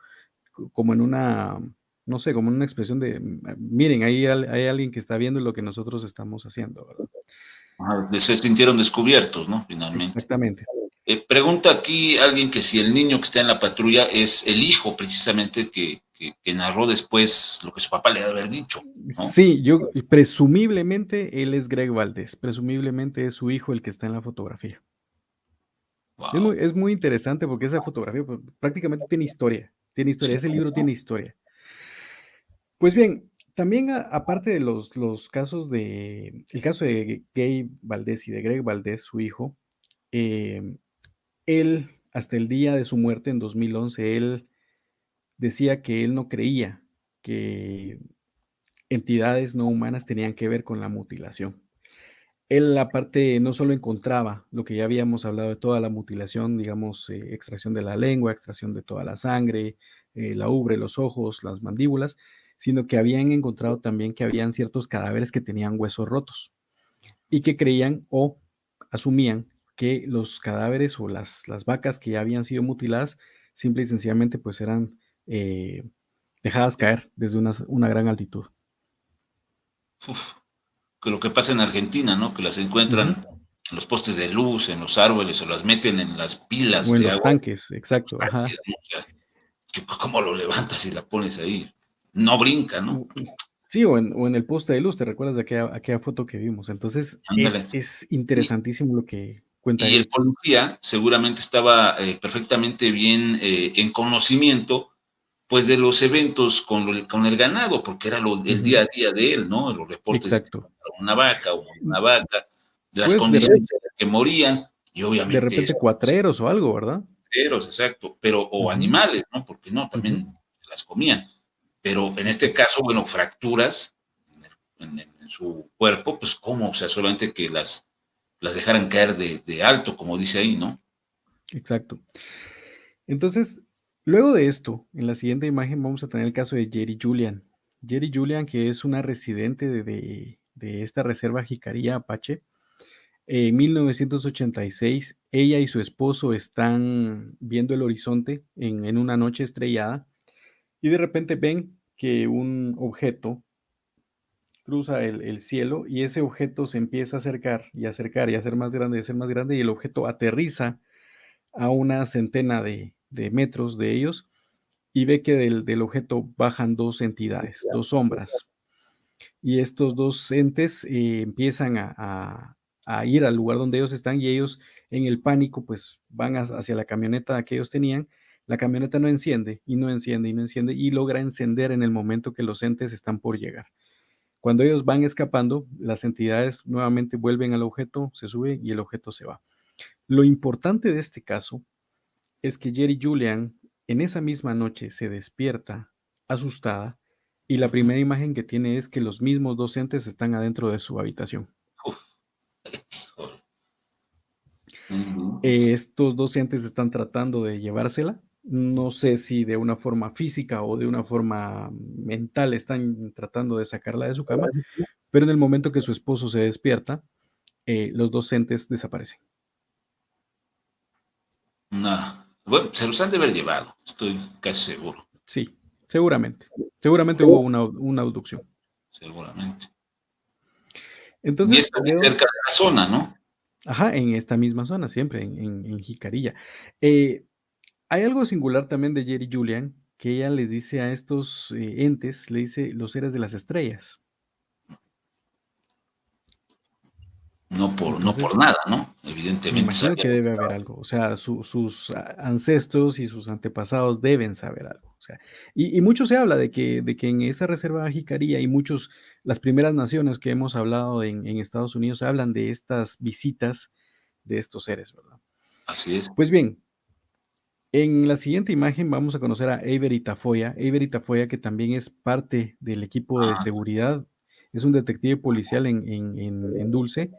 como en una, no sé, como en una expresión de, miren, ahí hay alguien que está viendo lo que nosotros estamos haciendo, ¿verdad? Se sintieron descubiertos, ¿no? Finalmente. Exactamente. Pregunta aquí alguien que si el niño que está en la patrulla es el hijo precisamente que narró después lo que su papá le ha de haber dicho, ¿no? Sí, presumiblemente él es Greg Valdés, presumiblemente es su hijo el que está en la fotografía. Wow. Es muy interesante porque esa fotografía pues, prácticamente tiene historia, ese libro tiene historia. Pues bien, también aparte de los casos el caso de Gay Valdés y de Greg Valdés, su hijo, eh, él, hasta el día de su muerte en 2011, él decía que él no creía que entidades no humanas tenían que ver con la mutilación. Él aparte no solo encontraba lo que ya habíamos hablado de toda la mutilación, digamos, extracción de la lengua, extracción de toda la sangre, la ubre, los ojos, las mandíbulas, sino que habían encontrado también que habían ciertos cadáveres que tenían huesos rotos y que creían o asumían que los cadáveres o las vacas que ya habían sido mutiladas simple y sencillamente pues eran dejadas caer desde una gran altitud. Uf, que lo que pasa en Argentina, ¿no? Que las encuentran en los postes de luz, en los árboles, o las meten en las pilas o en de los agua. Tanques, exacto. Ajá. O sea, ¿cómo lo levantas y la pones ahí? No brinca, ¿no? Sí, o en el poste de luz, ¿te recuerdas de aquella foto que vimos? Entonces, es interesantísimo lo que cuenta Y él. el policía seguramente estaba perfectamente bien en conocimiento, pues, de los eventos con el ganado, porque era el día a día de él, ¿no? Los reportes Exacto. de una vaca, de las Pues, condiciones en las que morían, y obviamente... De repente cuatreros o algo, ¿verdad? Cuatreros, exacto, o animales, ¿no? Porque no, también las comían. Pero en este caso, bueno, fracturas en su cuerpo, pues, ¿cómo? O sea, solamente que las dejaran caer de alto, como dice ahí, ¿no? Exacto. Entonces, luego de esto, en la siguiente imagen vamos a tener el caso de Jerry Julian. Jerry Julian, que es una residente de esta reserva Jicarilla Apache. En 1986, ella y su esposo están viendo el horizonte en una noche estrellada y de repente ven que un objeto cruza el cielo y ese objeto se empieza a acercar y acercar y a ser más grande y a ser más grande y el objeto aterriza a una centena de metros de ellos y ve que del objeto bajan dos entidades, dos sombras. Y estos dos entes empiezan a ir al lugar donde ellos están y ellos en el pánico pues van hacia la camioneta que ellos tenían. La camioneta no enciende y no enciende y no enciende y logra encender en el momento que los entes están por llegar. Cuando ellos van escapando, las entidades nuevamente vuelven al objeto, se sube y el objeto se va. Lo importante de este caso es que Jerry Julian en esa misma noche se despierta asustada y la primera imagen que tiene es que los mismos dos entes están adentro de su habitación. Estos dos entes están tratando de llevársela. No sé si de una forma física o de una forma mental están tratando de sacarla de su cama, pero en el momento que su esposo se despierta, los dos entes desaparecen. No. Bueno, se los han de haber llevado, estoy casi seguro. Sí, seguramente. Seguramente hubo una abducción. Seguramente. Entonces, y está muy cerca de la zona, ¿no? Ajá, en esta misma zona, siempre, en Jicarilla. Hay algo singular también de Jerry Julian, que ella les dice a estos entes, le dice los seres de las estrellas. No por nada, ¿no? Evidentemente. Me imagino que debe haber algo. O sea, sus ancestros y sus antepasados deben saber algo. O sea, y mucho se habla de que en esta reserva Jicarilla y las primeras naciones que hemos hablado en Estados Unidos hablan de estas visitas de estos seres, ¿verdad? Así es. Pues bien, en la siguiente imagen vamos a conocer a Avery Tafoya. Avery Tafoya, que también es parte del equipo de seguridad, es un detective policial en Dulce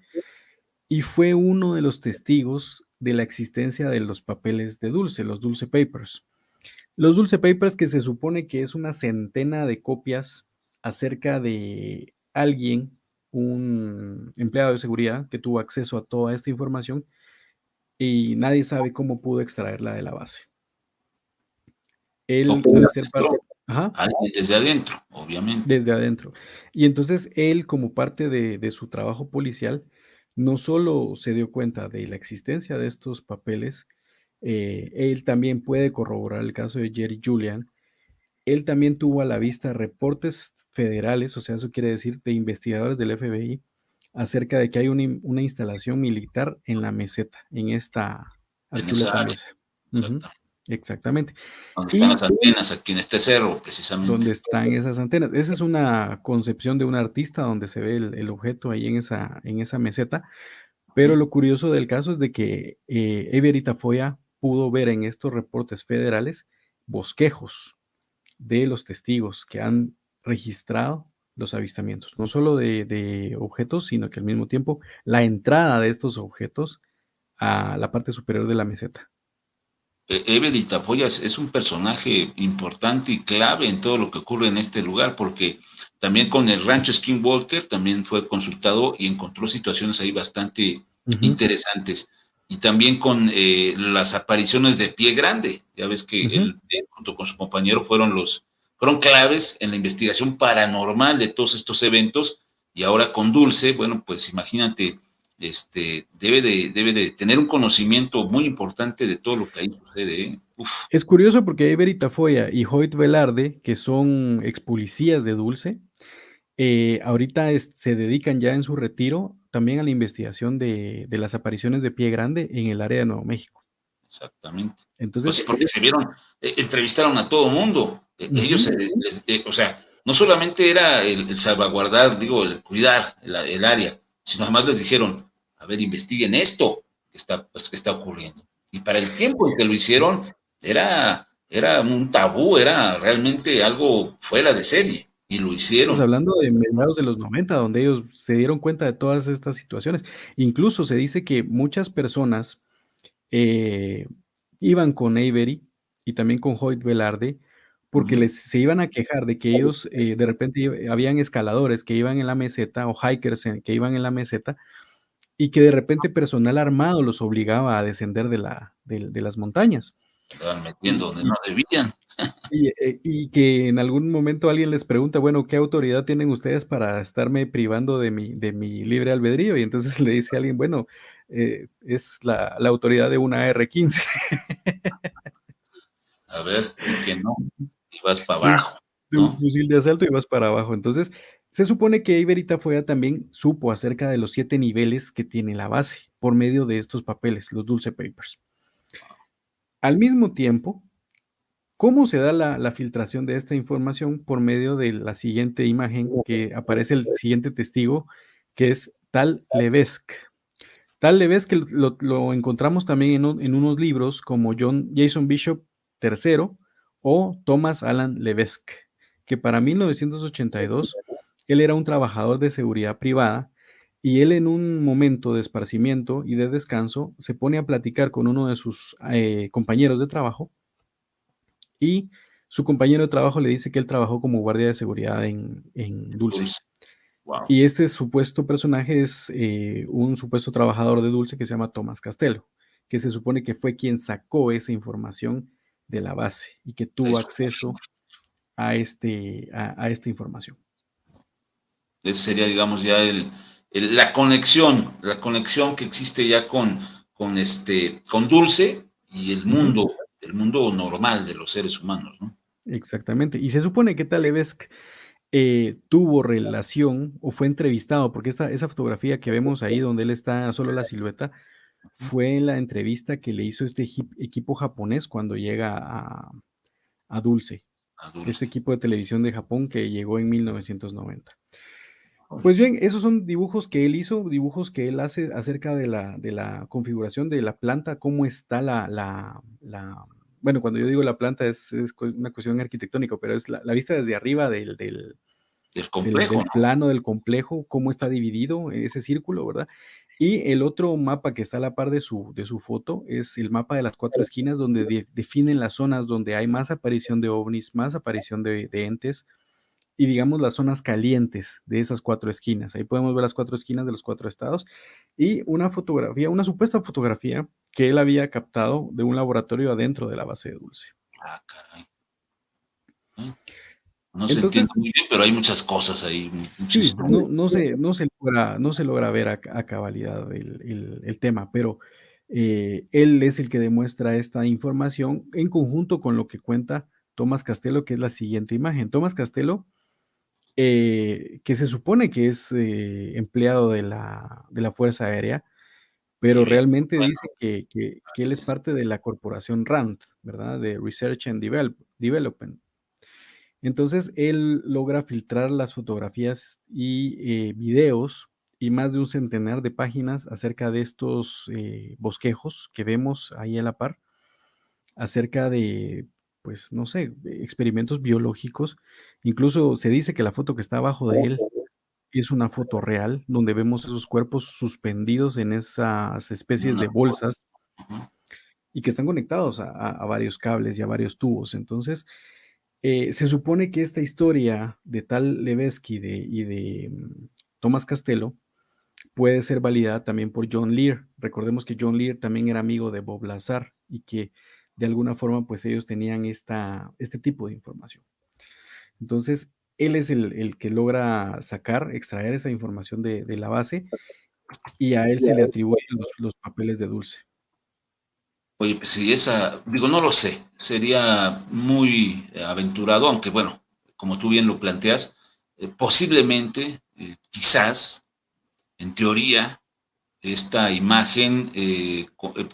y fue uno de los testigos de la existencia de los papeles de Dulce, los Dulce Papers. Los Dulce Papers, que se supone que es una centena de copias acerca de alguien, un empleado de seguridad que tuvo acceso a toda esta información y nadie sabe cómo pudo extraerla de la base. Él, al ser parte... Desde adentro, obviamente. Desde adentro. Y entonces él, como parte de su trabajo policial, no solo se dio cuenta de la existencia de estos papeles, él también puede corroborar el caso de Jerry Julian. Él también tuvo a la vista reportes federales, o sea, eso quiere decir de investigadores del FBI, acerca de que hay una instalación militar en la meseta, en esta altura de mesa. Exactamente. Donde están las antenas, aquí en este cerro, precisamente. Donde están esas antenas. Esa es una concepción de un artista donde se ve el objeto ahí en esa meseta. Pero lo curioso del caso es de que Avery Tafoya pudo ver en estos reportes federales bosquejos de los testigos que han registrado los avistamientos, no solo de objetos, sino que al mismo tiempo la entrada de estos objetos a la parte superior de la meseta. Avery Tafoya es un personaje importante y clave en todo lo que ocurre en este lugar, porque también con el rancho Skinwalker también fue consultado y encontró situaciones ahí bastante interesantes. Y también con las apariciones de Pie Grande. Ya ves que él, junto con su compañero, fueron claves en la investigación paranormal de todos estos eventos. Y ahora con Dulce, bueno, pues imagínate, debe de tener un conocimiento muy importante de todo lo que ahí sucede, ¿eh? Es curioso porque Avery Tafoya y Hoyt Velarde, que son ex policías de Dulce, ahorita se dedican ya en su retiro también a la investigación de las apariciones de Pie Grande en el área de Nuevo México. Exactamente. Entonces, pues sí, porque se vieron, entrevistaron a todo mundo. Ellos, o sea, no solamente era el salvaguardar, digo, el cuidar el área, sino además les dijeron, a ver, investiguen esto que está ocurriendo. Y para el tiempo en que lo hicieron, era un tabú, era realmente algo fuera de serie. Y lo hicieron. Estamos hablando de mediados de los 90, donde ellos se dieron cuenta de todas estas situaciones. Incluso se dice que muchas personas iban con Avery y también con Hoyt Velarde, porque se iban a quejar de que ellos de repente habían escaladores que iban en la meseta o hikers que iban en la meseta y que de repente personal armado los obligaba a descender de las montañas. Estaban metiendo donde no debían. Y que en algún momento alguien les pregunta, bueno, ¿qué autoridad tienen ustedes para estarme privando de mi libre albedrío? Y entonces le dice a alguien, bueno, es la autoridad de una AR-15. A ver, y que no, y vas para abajo, ¿no? Un fusil de asalto y vas para abajo. Entonces, se supone que Avery Tafoya también supo acerca de los 7 niveles que tiene la base por medio de estos papeles, los Dulce Papers. Al mismo tiempo, ¿cómo se da la filtración de esta información? Por medio de la siguiente imagen que aparece el siguiente testigo, que es Tal Levesque. Tal Levesque lo encontramos también en unos libros como Jason Bishop III o Thomas Alan Levesque, que para 1982 él era un trabajador de seguridad privada y él en un momento de esparcimiento y de descanso se pone a platicar con uno de sus compañeros de trabajo y su compañero de trabajo le dice que él trabajó como guardia de seguridad en Dulce. Wow. Y este supuesto personaje es un supuesto trabajador de Dulce que se llama Tomás Castelo, que se supone que fue quien sacó esa información de la base y que tuvo acceso a esta información. Ese sería, digamos, ya la conexión que existe ya con Dulce y el mundo normal de los seres humanos, ¿no? Exactamente. Y se supone que Tal Levesque tuvo relación o fue entrevistado, porque esa fotografía que vemos ahí donde él está solo la silueta, fue la entrevista que le hizo este equipo japonés cuando llega a Dulce, este equipo de televisión de Japón que llegó en 1990. Pues bien, esos son dibujos que él hizo, dibujos que él hace acerca de la configuración de la planta, cómo está bueno, cuando yo digo la planta es una cuestión arquitectónica, pero es la vista desde arriba del complejo, del plano del complejo, cómo está dividido ese círculo, ¿verdad? Y el otro mapa que está a la par de su foto es el mapa de las 4 esquinas, donde definen las zonas donde hay más aparición de ovnis, más aparición de entes, y digamos las zonas calientes de esas 4 esquinas. Ahí podemos ver las 4 esquinas de los 4 estados, y una supuesta fotografía que él había captado de un laboratorio adentro de la base de Dulce. Ah, caray. No se entiende muy bien, pero hay muchas cosas ahí. Sí, no se logra ver a cabalidad el tema, pero él es el que demuestra esta información en conjunto con lo que cuenta Tomás Castelo, que es la siguiente imagen. Tomás Castelo, que se supone que es empleado de la Fuerza Aérea, pero realmente dice que él es parte de la corporación RAND, ¿verdad? De Research and Development. Entonces, él logra filtrar las fotografías y videos y más de un centenar de páginas acerca de estos bosquejos que vemos ahí a la par, acerca de, pues, no sé, de experimentos biológicos. Incluso se dice que la foto que está abajo de él es una foto real, donde vemos esos cuerpos suspendidos en esas especies de bolsas y que están conectados a varios cables y a varios tubos. Entonces, se supone que esta historia de tal Levesque y de Thomas Castello puede ser validada también por John Lear. Recordemos que John Lear también era amigo de Bob Lazar y que de alguna forma pues ellos tenían este tipo de información. Entonces, él es el que logra extraer esa información de la base y a él se le atribuyen los papeles de Dulce. Oye, pues si digo, no lo sé, sería muy aventurado, aunque bueno, como tú bien lo planteas, posiblemente, quizás, en teoría, esta imagen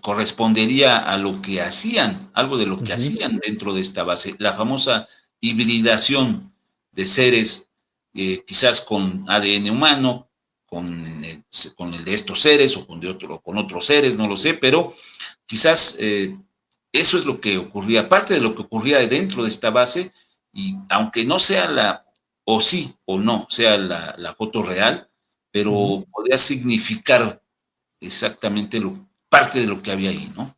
correspondería a lo que hacían, algo de lo que hacían dentro de esta base, la famosa hibridación de seres, quizás con ADN humano, con el de estos seres o con otros seres, no lo sé, pero quizás eso es lo que ocurría, aparte de lo que ocurría dentro de esta base, y aunque no sea o sí o no sea la foto real, pero podría significar exactamente parte de lo que había ahí, ¿no?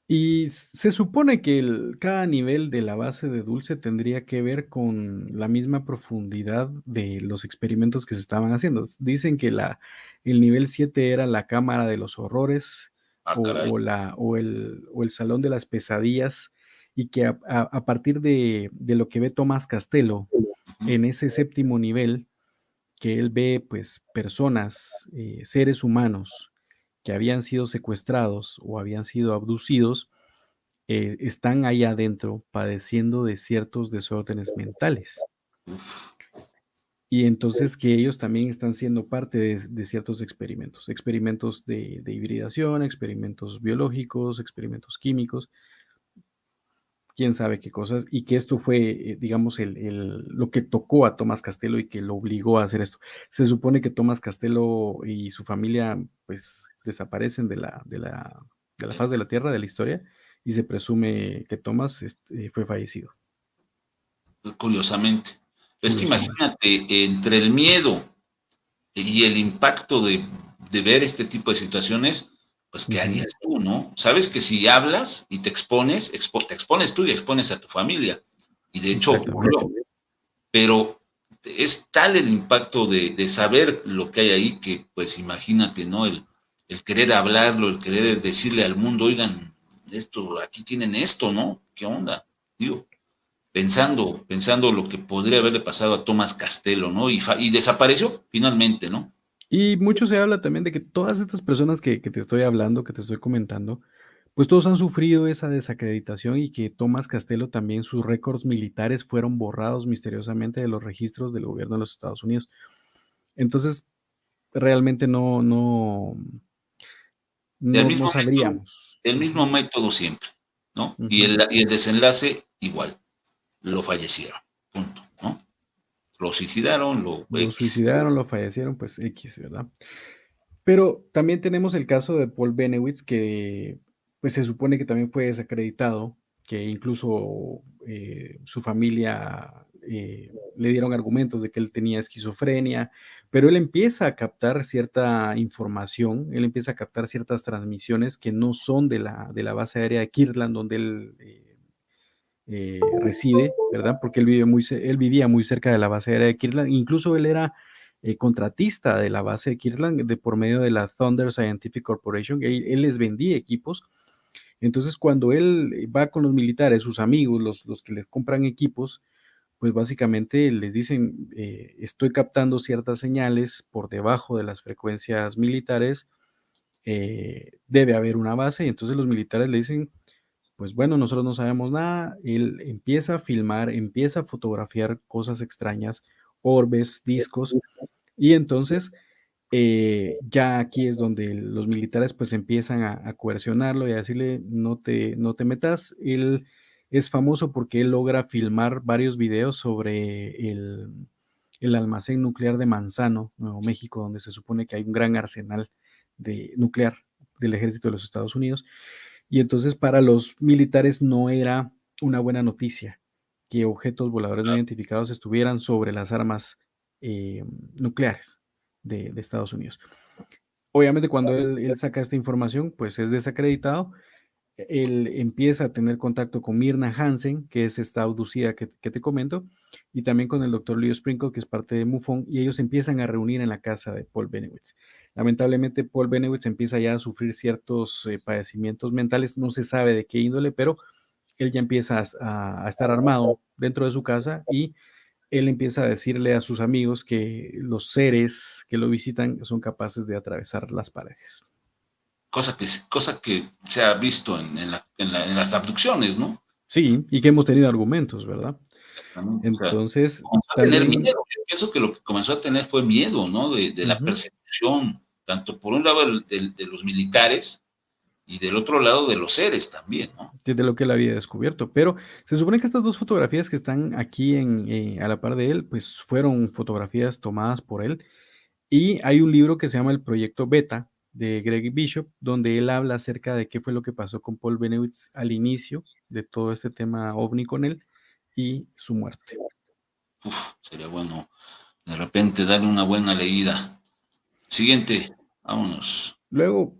Y se supone que cada nivel de la base de Dulce tendría que ver con la misma profundidad de los experimentos que se estaban haciendo. Dicen que el nivel 7 era la cámara de los horrores o el salón de las pesadillas, y que a partir de lo que ve Tomás Castello en ese séptimo nivel, que él ve pues personas, seres humanos que habían sido secuestrados o habían sido abducidos, están ahí adentro padeciendo de ciertos desórdenes mentales. Y entonces que ellos también están siendo parte de ciertos experimentos de hibridación, experimentos biológicos, experimentos químicos, quién sabe qué cosas, y que esto fue, digamos, lo que tocó a Tomás Castello y que lo obligó a hacer esto. Se supone que Tomás Castello y su familia, pues, desaparecen de la faz de la Tierra, de la historia, y se presume que Tomás fue fallecido. Curiosamente. Es que imagínate, entre el miedo y el impacto de ver este tipo de situaciones, pues, ¿qué harías tú, no? Sabes que si hablas y te expones tú y expones a tu familia. Y de hecho ocurrió. Pero es tal el impacto de saber lo que hay ahí que, pues, imagínate, ¿no? El querer hablarlo, el querer decirle al mundo, oigan, aquí tienen esto, ¿no? ¿Qué onda? Digo, pensando lo que podría haberle pasado a Tomás Castello, ¿no? Y desapareció finalmente, ¿no? Y mucho se habla también de que todas estas personas que te estoy hablando, que te estoy comentando, pues todos han sufrido esa desacreditación, y que Tomás Castello también, sus récords militares fueron borrados misteriosamente de los registros del gobierno de los Estados Unidos. Entonces, realmente no sabríamos. El mismo método siempre, ¿no? Y el desenlace igual, lo fallecieron, punto, ¿no? Lo suicidaron, lo fallecieron, pues X, ¿verdad? Pero también tenemos el caso de Paul Bennewitz, que pues se supone que también fue desacreditado, que incluso su familia le dieron argumentos de que él tenía esquizofrenia, pero él empieza a captar cierta información, él empieza a captar ciertas transmisiones que no son de la base aérea de Kirtland, donde él reside, ¿verdad? Porque él vivía muy cerca de la base aérea de Kirtland. Incluso él era contratista de la base de Kirtland por medio de la Thunder Scientific Corporation. Él les vendía equipos. Entonces, cuando él va con los militares, sus amigos, los que les compran equipos, pues básicamente les dicen, estoy captando ciertas señales por debajo de las frecuencias militares, debe haber una base. Y entonces los militares le dicen, pues bueno, nosotros no sabemos nada. Él empieza a filmar, empieza a fotografiar cosas extrañas, orbes, discos, y entonces Ya aquí es donde los militares pues empiezan a coercionarlo y a decirle no te metas. Él es famoso porque él logra filmar varios videos sobre el almacén nuclear de Manzano, Nuevo México, donde se supone que hay un gran arsenal nuclear del ejército de los Estados Unidos. Y entonces para los militares no era una buena noticia que objetos voladores no identificados estuvieran sobre las armas nucleares de Estados Unidos. Obviamente cuando él saca esta información, pues es desacreditado. Él empieza a tener contacto con Myrna Hansen, que es esta abducida que te comento, y también con el doctor Leo Sprinkle, que es parte de MUFON, y ellos empiezan a reunir en la casa de Paul Bennewitz. Lamentablemente, Paul Bennewitz empieza ya a sufrir ciertos padecimientos mentales, no se sabe de qué índole, pero él ya empieza a estar armado dentro de su casa y él empieza a decirle a sus amigos que los seres que lo visitan son capaces de atravesar las paredes. Cosa que se ha visto en las abducciones, ¿no? Sí, y que hemos tenido argumentos, ¿verdad? Exactamente. Entonces, comenzó a tener miedo. Yo pienso que lo que comenzó a tener fue miedo, ¿no? De la persecución, tanto por un lado de los militares y del otro lado de los seres también, ¿no? De lo que él había descubierto. Pero se supone que estas dos fotografías que están aquí a la par de él, pues fueron fotografías tomadas por él. Y hay un libro que se llama El Proyecto Beta, de Greg Bishop, donde él habla acerca de qué fue lo que pasó con Paul Bennewitz al inicio de todo este tema ovni con él y su muerte. Sería bueno de repente darle una buena leída. Siguiente, vámonos. Luego,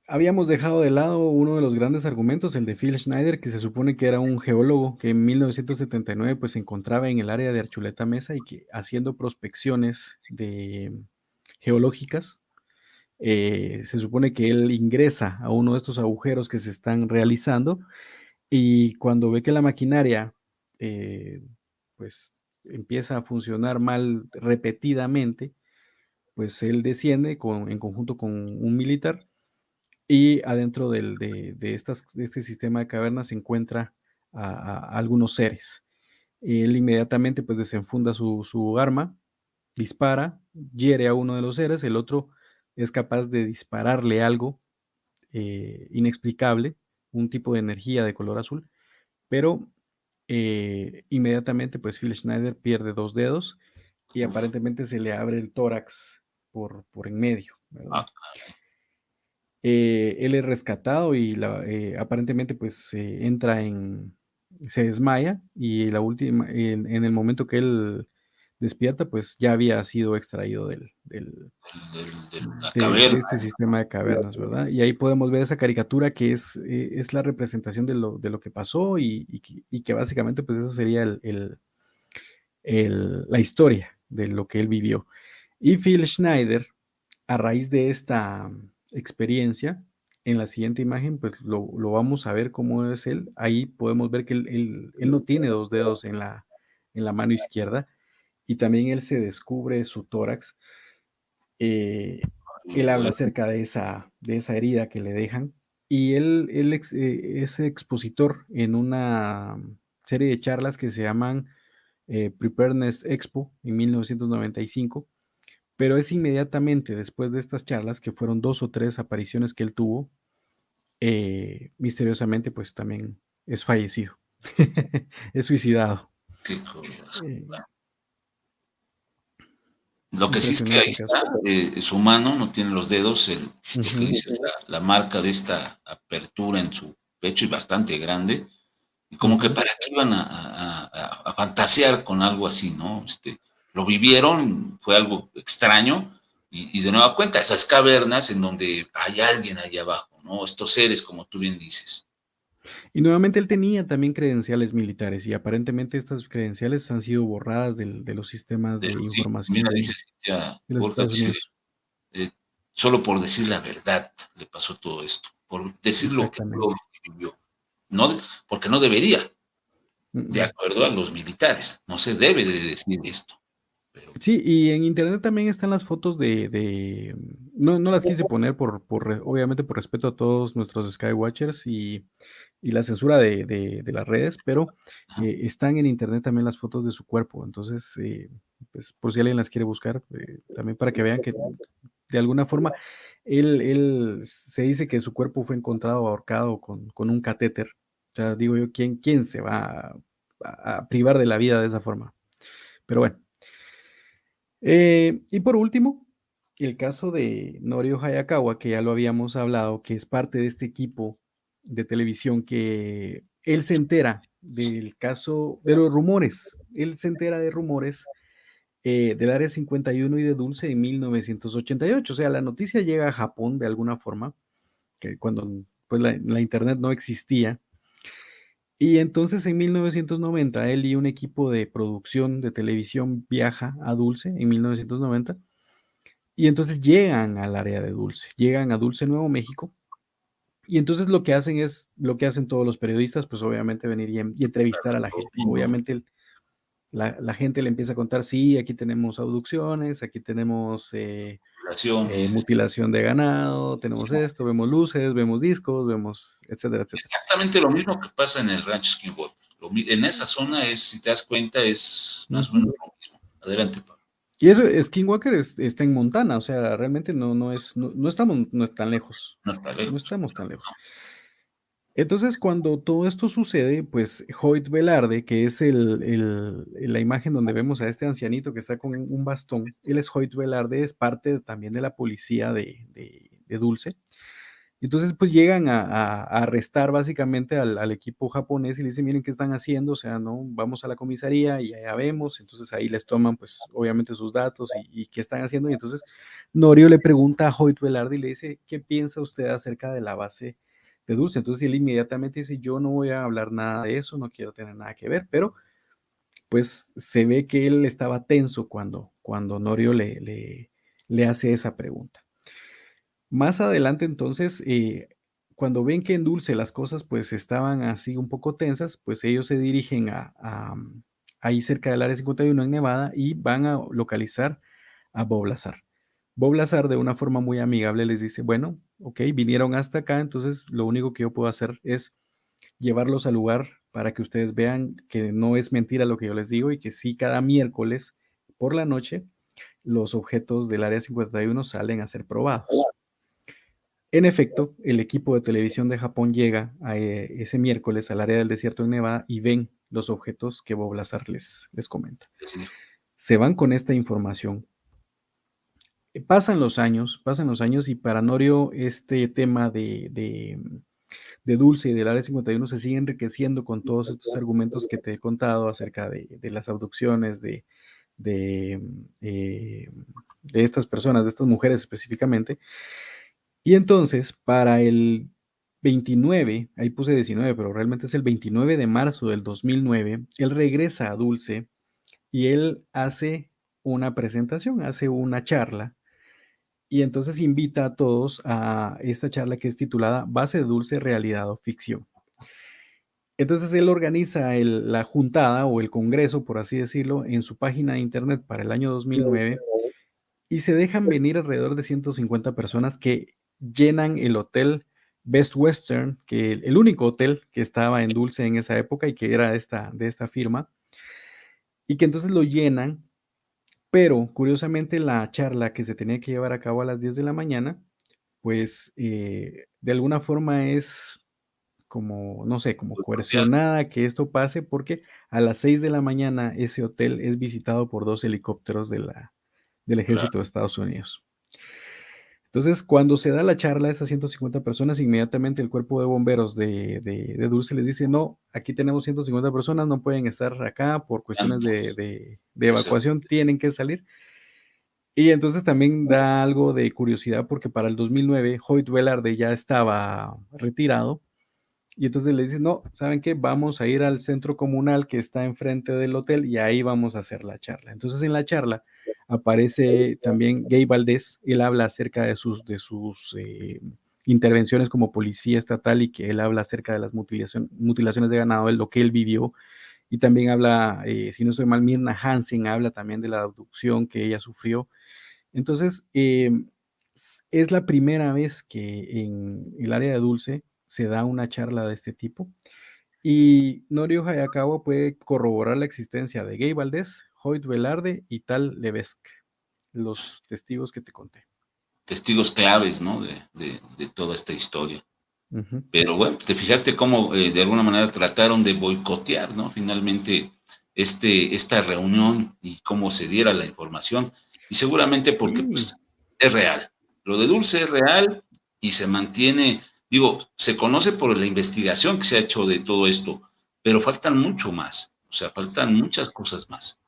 habíamos dejado de lado uno de los grandes argumentos, el de Phil Schneider, que se supone que era un geólogo que en 1979 pues se encontraba en el área de Archuleta Mesa y que haciendo prospecciones geológicas, se supone que él ingresa a uno de estos agujeros que se están realizando y cuando ve que la maquinaria pues empieza a funcionar mal repetidamente, pues él desciende en conjunto con un militar y adentro de este sistema de cavernas se encuentra a algunos seres. Él inmediatamente pues desenfunda su arma, dispara, hiere a uno de los seres, el otro es capaz de dispararle algo inexplicable, un tipo de energía de color azul, pero inmediatamente pues Phil Schneider pierde 2 dedos y aparentemente se le abre el tórax por en medio, ¿verdad? Él es rescatado y aparentemente pues se desmaya y en el momento que él despierta pues ya había sido extraído de este sistema de cavernas, ¿verdad? Y ahí podemos ver esa caricatura que es la representación de lo que pasó y que básicamente pues eso sería la historia de lo que él vivió. Y Phil Schneider, a raíz de esta experiencia, en la siguiente imagen, pues lo vamos a ver cómo es él. Ahí podemos ver que él no tiene 2 dedos en la mano izquierda y también él se descubre su tórax. Él habla acerca de esa herida que le dejan y él es expositor en una serie de charlas que se llaman Preparedness Expo en 1995. Pero es inmediatamente después de estas charlas, que fueron 2 o 3 apariciones que él tuvo, misteriosamente pues también es fallecido, es suicidado. Qué cosa. Lo que sí es que ahí está, su mano no tiene los dedos, lo que dice es la marca de esta apertura en su pecho y bastante grande, y como que para qué iban a fantasear con algo así, ¿no? Lo vivieron, fue algo extraño, y de nueva cuenta, esas cavernas en donde hay alguien allá abajo, ¿no? Estos seres, como tú bien dices. Y nuevamente él tenía también credenciales militares y aparentemente estas credenciales han sido borradas de los sistemas de información. Mira, dice Cintia Borja, solo por decir la verdad le pasó todo esto, por decir lo que vivió. No, porque no debería, de acuerdo a los militares, no se debe de decir esto. Pero... Sí, y en internet también están las fotos no las quise poner obviamente por respeto a todos nuestros Skywatchers y la censura de las redes, pero están en internet también las fotos de su cuerpo, entonces pues por si alguien las quiere buscar, también para que vean que de alguna forma, él se dice que su cuerpo fue encontrado ahorcado con un catéter. O sea, digo yo, ¿quién se va a privar de la vida de esa forma? Pero bueno. Y por último, el caso de Norio Hayakawa, que ya lo habíamos hablado, que es parte de este equipo de televisión, que él se entera del caso, de los rumores, él se entera de rumores del Área 51 y de Dulce en 1988. O sea, la noticia llega a Japón de alguna forma, que cuando pues, la internet no existía. Y entonces en 1990 él y un equipo de producción de televisión viaja a Dulce en 1990 y entonces llegan al área de Dulce, llegan a Dulce, Nuevo México, y entonces lo que hacen es lo que hacen todos los periodistas, pues obviamente venir y entrevistar a la gente. Obviamente la gente le empieza a contar, sí, aquí tenemos abducciones, aquí tenemos mutilación de ganado, tenemos esto, vemos luces, vemos discos, vemos, etcétera, etcétera. Exactamente lo mismo que pasa en el rancho Skinwalker. En esa zona es, si te das cuenta, es más o menos lo mismo. Adelante, Pablo. Y eso, Skinwalker está en Montana, o sea, realmente no estamos tan lejos. No está lejos. No estamos tan lejos. Entonces, cuando todo esto sucede, pues Hoyt Velarde, que es la imagen donde vemos a este ancianito que está con un bastón, él es Hoyt Velarde, es parte también de la policía de Dulce. Entonces, pues llegan a arrestar básicamente al equipo japonés y le dicen, miren qué están haciendo, o sea, no, vamos a la comisaría y allá vemos. Entonces ahí les toman, pues, obviamente sus datos y qué están haciendo. Y entonces Norio le pregunta a Hoyt Velarde y le dice, ¿qué piensa usted acerca de la base de Dulce? Entonces él inmediatamente dice, yo no voy a hablar nada de eso, no quiero tener nada que ver, pero pues se ve que él estaba tenso cuando Norio le hace esa pregunta. Más adelante entonces, cuando ven que en Dulce las cosas pues estaban así un poco tensas, pues ellos se dirigen ahí cerca del área 51 en Nevada y van a localizar a Bob Lazar. Bob Lazar de una forma muy amigable les dice, bueno, ok, vinieron hasta acá, entonces lo único que yo puedo hacer es llevarlos al lugar para que ustedes vean que no es mentira lo que yo les digo y que sí cada miércoles por la noche los objetos del área 51 salen a ser probados. En efecto, el equipo de televisión de Japón llega ese miércoles al área del desierto de Nevada y ven los objetos que Bob Lazar les comenta. Se van con esta información. Pasan los años y para Norio este tema de Dulce y del área 51 se sigue enriqueciendo con todos estos argumentos que te he contado acerca de las abducciones, de estas personas, de estas mujeres específicamente. Y entonces, para el 29, ahí puse 19, pero realmente es el 29 de marzo del 2009, él regresa a Dulce y él hace una presentación, hace una charla, y entonces invita a todos a esta charla que es titulada Base de Dulce, Realidad o Ficción. Entonces él organiza la juntada o el congreso, por así decirlo, en su página de internet para el año 2009 y se dejan venir alrededor de 150 personas que llenan el hotel Best Western, que el único hotel que estaba en Dulce en esa época y que era de esta firma, y que entonces lo llenan, pero curiosamente la charla que se tenía que llevar a cabo a las 10 de la mañana, pues de alguna forma es como, no sé, como coercionada que esto pase, porque a las 6 de la mañana ese hotel es visitado por 2 helicópteros del ejército de Estados Unidos. Entonces, cuando se da la charla a esas 150 personas, inmediatamente el cuerpo de bomberos de Dulce les dice, no, aquí tenemos 150 personas, no pueden estar acá por cuestiones de evacuación, tienen que salir. Y entonces también da algo de curiosidad porque para el 2009 Hoyt Velarde ya estaba retirado y entonces le dicen, no, ¿saben qué? Vamos a ir al centro comunal que está enfrente del hotel y ahí vamos a hacer la charla. Entonces en la charla aparece también Gay Valdés, él habla acerca de sus intervenciones como policía estatal y que él habla acerca de las mutilaciones de ganado, de lo que él vivió, y también habla, si no estoy mal, Mirna Hansen habla también de la abducción que ella sufrió. Entonces, es la primera vez que en el área de Dulce se da una charla de este tipo. Y Norio Hayakawa puede corroborar la existencia de Gay Valdés, Hoyt Velarde y Tal Levesque, los testigos que te conté. testigos claves, ¿no? De toda esta historia. Ujú. Pero bueno, te fijaste cómo de alguna manera trataron de boicotear, ¿no? Finalmente esta reunión y cómo se diera la información. Y seguramente porque pues, es real. Lo de Dulce es real y se mantiene, digo, se conoce por la investigación que se ha hecho de todo esto, pero faltan mucho más. O sea, faltan muchas cosas más.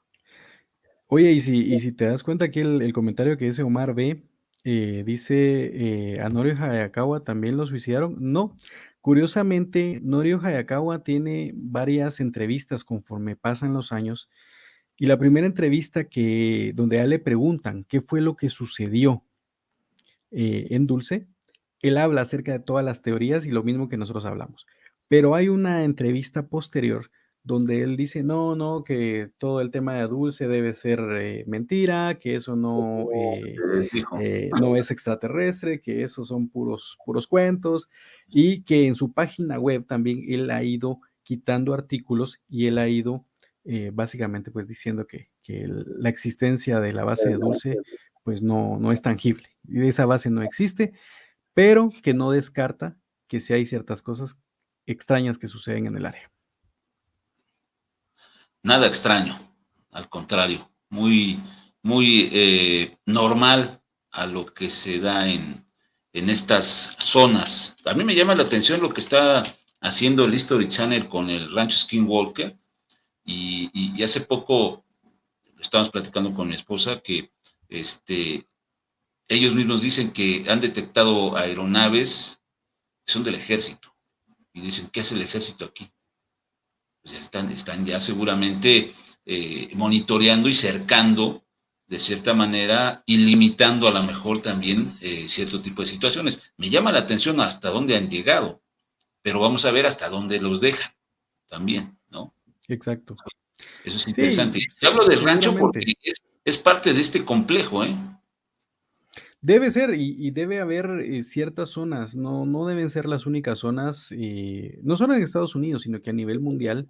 Oye, y si te das cuenta aquí el comentario que dice Omar B, dice, ¿a Norio Hayakawa también lo suicidaron? No, curiosamente, Norio Hayakawa tiene varias entrevistas conforme pasan los años, y la primera entrevista donde a él le preguntan qué fue lo que sucedió en Dulce, él habla acerca de todas las teorías y lo mismo que nosotros hablamos. Pero hay una entrevista posterior donde él dice, no, que todo el tema de Dulce debe ser mentira, que eso no es extraterrestre, que esos son puros cuentos, y que en su página web también él ha ido quitando artículos y él ha ido básicamente pues diciendo que la existencia de la base de Dulce pues no es tangible, y esa base no existe, pero que no descarta que sí hay ciertas cosas extrañas que suceden en el área. Nada extraño, al contrario, muy, muy normal a lo que se da en estas zonas. A mí me llama la atención lo que está haciendo el History Channel con el rancho Skinwalker, y hace poco estábamos platicando con mi esposa que ellos mismos dicen que han detectado aeronaves que son del ejército, y dicen, ¿qué hace el ejército aquí? Pues ya están ya seguramente monitoreando y cercando de cierta manera y limitando a lo mejor también cierto tipo de situaciones. Me llama la atención hasta dónde han llegado, pero vamos a ver hasta dónde los dejan también, ¿no? Exacto. Eso es interesante. Sí, Te hablo de rancho porque es parte de este complejo, ¿eh? Debe ser, y debe haber ciertas zonas, no deben ser las únicas zonas, no solo en Estados Unidos, sino que a nivel mundial,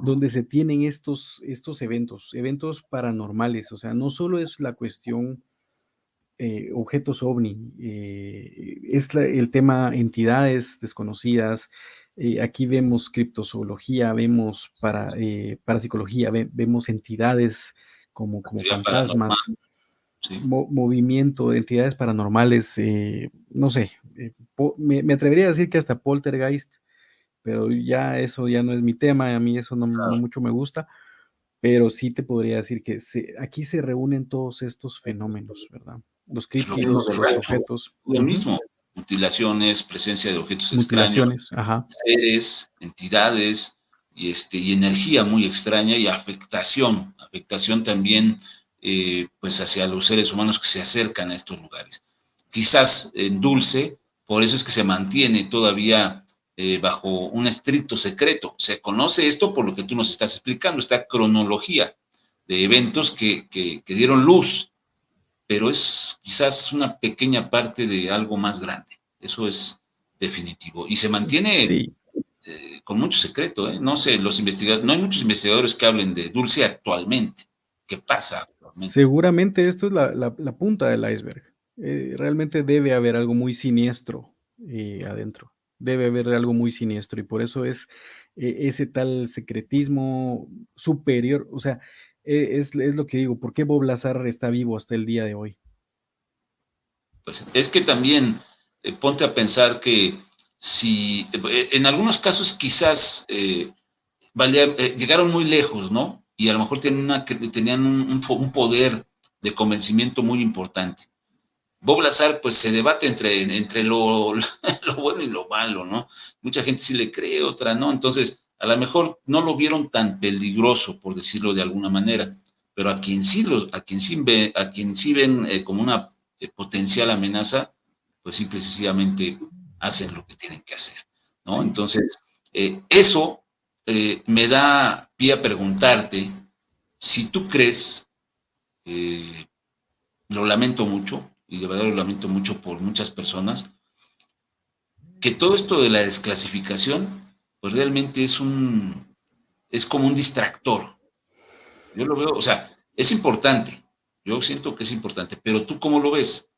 donde se tienen estos eventos paranormales. O sea, no solo es la cuestión objetos ovni, es el tema entidades desconocidas. Aquí vemos criptozoología, vemos parapsicología, vemos entidades como fantasmas. Sí. Movimiento de entidades paranormales, no sé, me atrevería a decir que hasta poltergeist, pero ya eso ya no es mi tema, a mí eso no mucho me gusta, pero sí te podría decir que aquí se reúnen todos estos fenómenos, ¿verdad? Los críptidos, los objetos. Lo mismo, mutilaciones, presencia de objetos extraños, seres, entidades, y energía muy extraña, y afectación también, pues hacia los seres humanos que se acercan a estos lugares. Quizás en Dulce, por eso es que se mantiene todavía bajo un estricto secreto. Se conoce esto por lo que tú nos estás explicando, esta cronología de eventos que dieron luz, pero es quizás una pequeña parte de algo más grande. Eso es definitivo. Y se mantiene con mucho secreto, ¿eh? No sé, no hay muchos investigadores que hablen de Dulce actualmente. ¿Qué pasa actualmente? Seguramente esto es la punta del iceberg. Realmente debe haber algo muy siniestro adentro. Debe haber algo muy siniestro, y por eso es ese tal secretismo superior. O sea, es lo que digo, ¿por qué Bob Lazar está vivo hasta el día de hoy? Pues es que también ponte a pensar que si en algunos casos quizás llegaron muy lejos, ¿no? Y a lo mejor tenían un poder de convencimiento muy importante. Bob Lazar, pues se debate entre lo bueno y lo malo, ¿no? Mucha gente sí le cree, otra no. Entonces, a lo mejor no lo vieron tan peligroso, por decirlo de alguna manera, pero a quien sí ven como una potencial amenaza, pues simple y sencillamente hacen lo que tienen que hacer, ¿no? Sí. Entonces, eso me da pie a preguntarte si tú crees, lo lamento mucho, y de verdad lo lamento mucho por muchas personas, que todo esto de la desclasificación, pues realmente es como un distractor. Yo lo veo, o sea, es importante, yo siento que es importante, pero ¿tú cómo lo ves?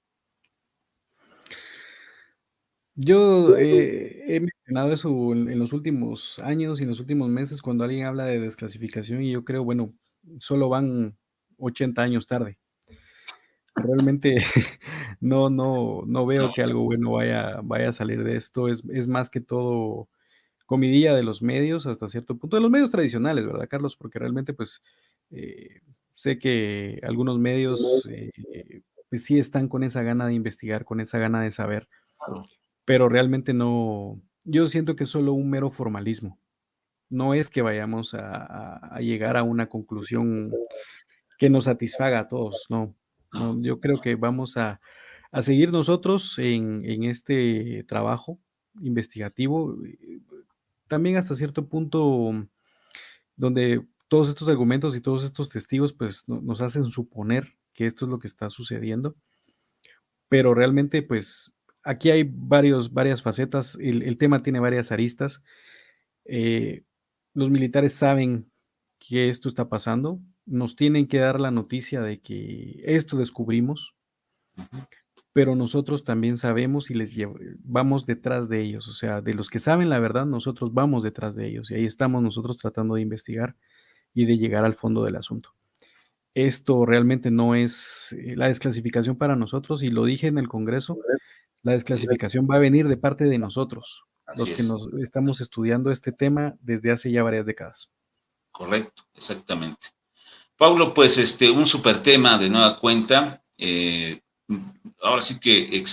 Yo he mencionado eso en los últimos años y en los últimos meses cuando alguien habla de desclasificación y yo creo, bueno, solo van 80 años tarde. Realmente no veo que algo bueno vaya a salir de esto. Es más que todo comidilla de los medios hasta cierto punto, de los medios tradicionales, ¿verdad, Carlos? Porque realmente, pues, sé que algunos medios, pues sí están con esa gana de investigar, con esa gana de saber, pero realmente no, yo siento que es solo un mero formalismo. No es que vayamos a llegar a una conclusión que nos satisfaga a todos, no. No, yo creo que vamos a seguir nosotros en este trabajo investigativo, también hasta cierto punto donde todos estos argumentos y todos estos testigos, pues, nos hacen suponer que esto es lo que está sucediendo, pero realmente, pues, aquí hay varias facetas, el tema tiene varias aristas. Los militares saben que esto está pasando, nos tienen que dar la noticia de que esto descubrimos, pero nosotros también sabemos y vamos detrás de ellos, o sea, de los que saben la verdad, nosotros vamos detrás de ellos y ahí estamos nosotros tratando de investigar y de llegar al fondo del asunto. Esto realmente no es la desclasificación para nosotros, y lo dije en el Congreso, la desclasificación va a venir de parte de nosotros, los que nos estamos estudiando este tema desde hace ya varias décadas. Correcto, exactamente. Paulo, pues un súper tema de nueva cuenta. Ahora sí que